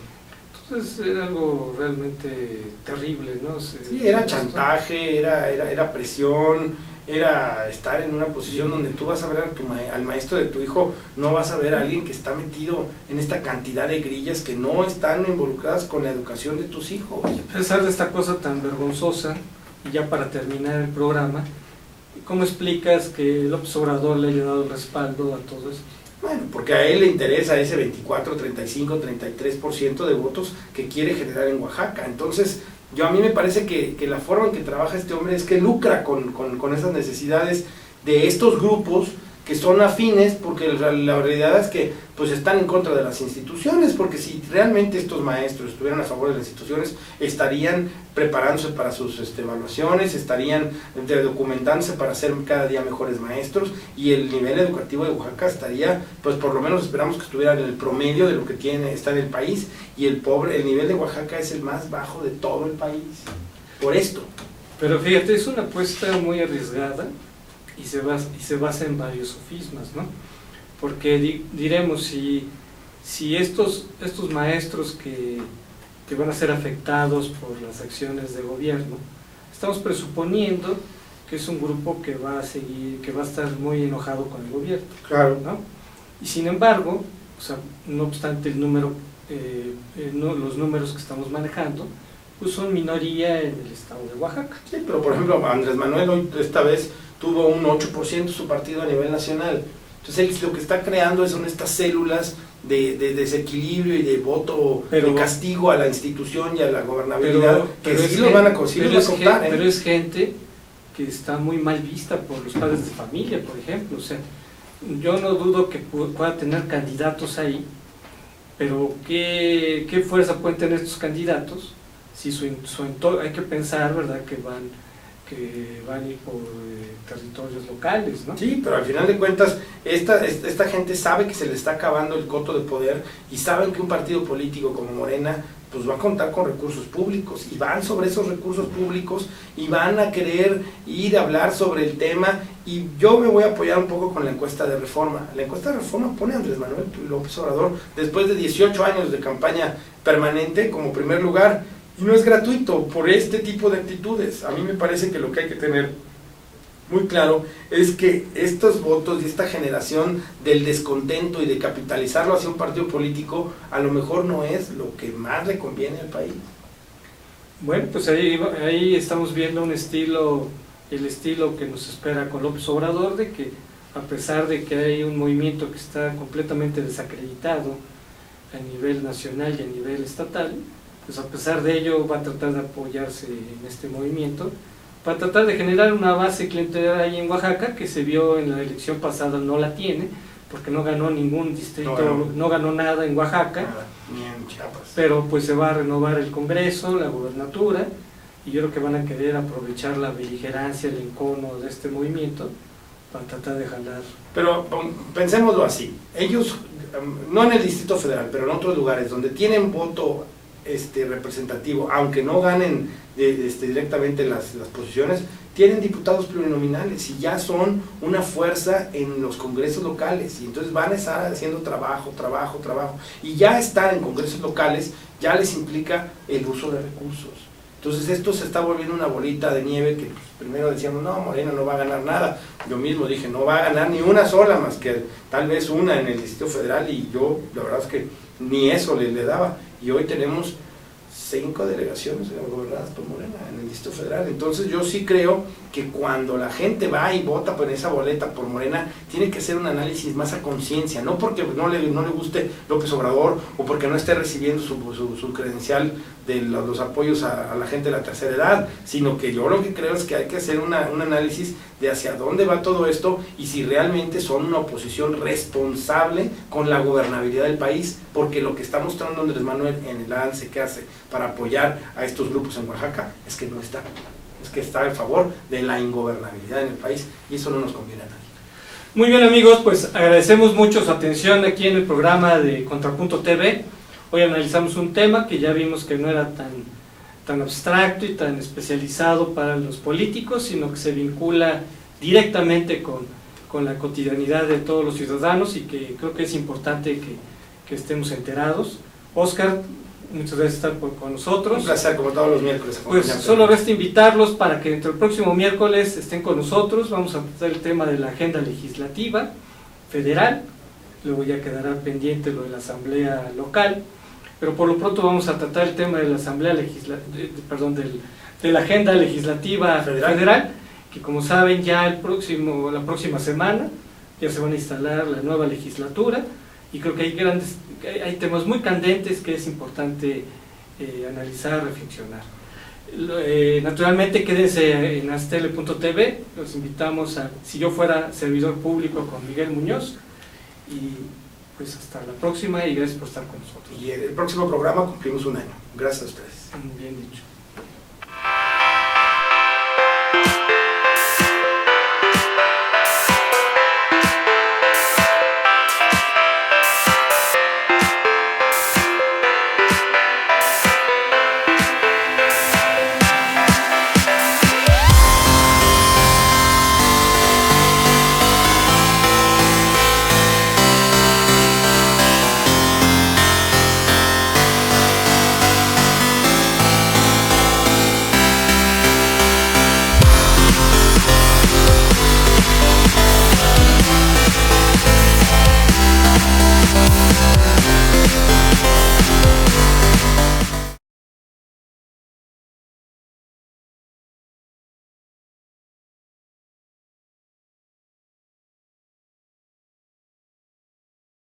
Entonces era algo realmente terrible, ¿no? Sí, era chantaje, era presión, era estar en una posición donde tú vas a ver al maestro de tu hijo, no vas a ver a alguien que está metido en esta cantidad de grillas que no están involucradas con la educación de tus hijos. A pesar de esta cosa tan vergonzosa, y ya para terminar el programa, ¿cómo explicas que López Obrador le haya dado el respaldo a todo esto? Bueno, porque a él le interesa ese 24, 35, 33% de votos que quiere generar en Oaxaca. Entonces, a mí me parece que la forma en que trabaja este hombre es que lucra con esas necesidades de estos grupos que son afines, porque la realidad es que pues están en contra de las instituciones, porque si realmente estos maestros estuvieran a favor de las instituciones, estarían preparándose para sus evaluaciones, estarían documentándose para ser cada día mejores maestros, y el nivel educativo de Oaxaca estaría, pues por lo menos esperamos que estuviera en el promedio de lo que está en el país, y el nivel de Oaxaca es el más bajo de todo el país, por esto. Pero fíjate, es una apuesta muy arriesgada, y se basa en varios sofismas, ¿no? Porque diremos, si estos maestros que van a ser afectados por las acciones de gobierno, estamos presuponiendo que es un grupo que va a estar muy enojado con el gobierno, claro, ¿no? Y sin embargo, o sea, no obstante el número, los números que estamos manejando, pues son minoría en el estado de Oaxaca. Sí, pero por ejemplo Andrés Manuel hoy, esta vez tuvo un 8% de su partido a nivel nacional. Entonces él lo que está creando son estas células de desequilibrio y de voto, de castigo a la institución y a la gobernabilidad, que sí lo van a conseguir. Pero es gente que está muy mal vista por los padres de familia, por ejemplo. O sea, yo no dudo que pueda tener candidatos ahí, pero ¿qué fuerza pueden tener estos candidatos si su entorno, hay que pensar, ¿verdad?, que van a ir por territorios locales, ¿no? Sí, pero al final de cuentas esta gente sabe que se le está acabando el coto de poder, y saben que un partido político como Morena pues va a contar con recursos públicos, y van sobre esos recursos públicos y van a querer ir a hablar sobre el tema. Y yo me voy a apoyar un poco con la encuesta de Reforma. La encuesta de Reforma pone a Andrés Manuel López Obrador, después de 18 años de campaña permanente, como primer lugar. Y no es gratuito por este tipo de actitudes. A mí me parece que lo que hay que tener muy claro es que estos votos y esta generación del descontento y de capitalizarlo hacia un partido político a lo mejor no es lo que más le conviene al país. Bueno, pues ahí estamos viendo el estilo que nos espera con López Obrador, de que a pesar de que hay un movimiento que está completamente desacreditado a nivel nacional y a nivel estatal, pues a pesar de ello va a tratar de apoyarse en este movimiento, para tratar de generar una base clientelar ahí en Oaxaca, que se vio en la elección pasada no la tiene, porque no ganó ningún distrito, no ganó nada en Oaxaca, ni en Chiapas. Pero pues se va a renovar el Congreso, la gobernatura, y yo creo que van a querer aprovechar la beligerancia, el encono de este movimiento para tratar de jalar. Pero pensémoslo así, ellos, no en el Distrito Federal, pero en otros lugares donde tienen voto representativo, aunque no ganen directamente las posiciones, tienen diputados plurinominales y ya son una fuerza en los congresos locales, y entonces van a estar haciendo trabajo, y ya estar en congresos locales ya les implica el uso de recursos. Entonces esto se está volviendo una bolita de nieve que pues, primero decíamos, no, Morena no va a ganar nada. Yo mismo dije, no va a ganar ni una sola, más que tal vez una en el Distrito Federal, y yo la verdad es que ni eso le daba. Y hoy tenemos 5 delegaciones gobernadas por Morena en el Distrito Federal. Entonces yo sí creo que cuando la gente va y vota por esa boleta por Morena, tiene que hacer un análisis más a conciencia, no porque no le guste López Obrador o porque no esté recibiendo su credencial de los apoyos a la gente de la tercera edad, sino que yo lo que creo es que hay que hacer un análisis de hacia dónde va todo esto y si realmente son una oposición responsable con la gobernabilidad del país, porque lo que está mostrando Andrés Manuel en el avance que hace para apoyar a estos grupos en Oaxaca es que no está, es que está a favor de la ingobernabilidad en el país, y eso no nos conviene a nadie. Muy bien, amigos, pues agradecemos mucho su atención aquí en el programa de Contrapunto TV. Hoy analizamos un tema que ya vimos que no era tan abstracto y tan especializado para los políticos, sino que se vincula directamente con la cotidianidad de todos los ciudadanos, y que creo que es importante que estemos enterados. Oscar, muchas gracias por estar con nosotros. Un placer, como todos los miércoles. Pues solo resta invitarlos para que entre el próximo miércoles estén con nosotros. Vamos a tratar el tema de la agenda legislativa federal, luego ya quedará pendiente lo de la asamblea local, pero por lo pronto vamos a tratar el tema de la asamblea de la agenda legislativa federal, que como saben ya la próxima semana ya se van a instalar la nueva legislatura, y creo que hay temas muy candentes que es importante analizar, reflexionar. Naturalmente quédense en astele.tv, los invitamos a Si yo fuera servidor público con Miguel Muñoz, y pues hasta la próxima y gracias por estar con nosotros. Y el próximo programa cumplimos un año. Gracias a ustedes. Bien dicho.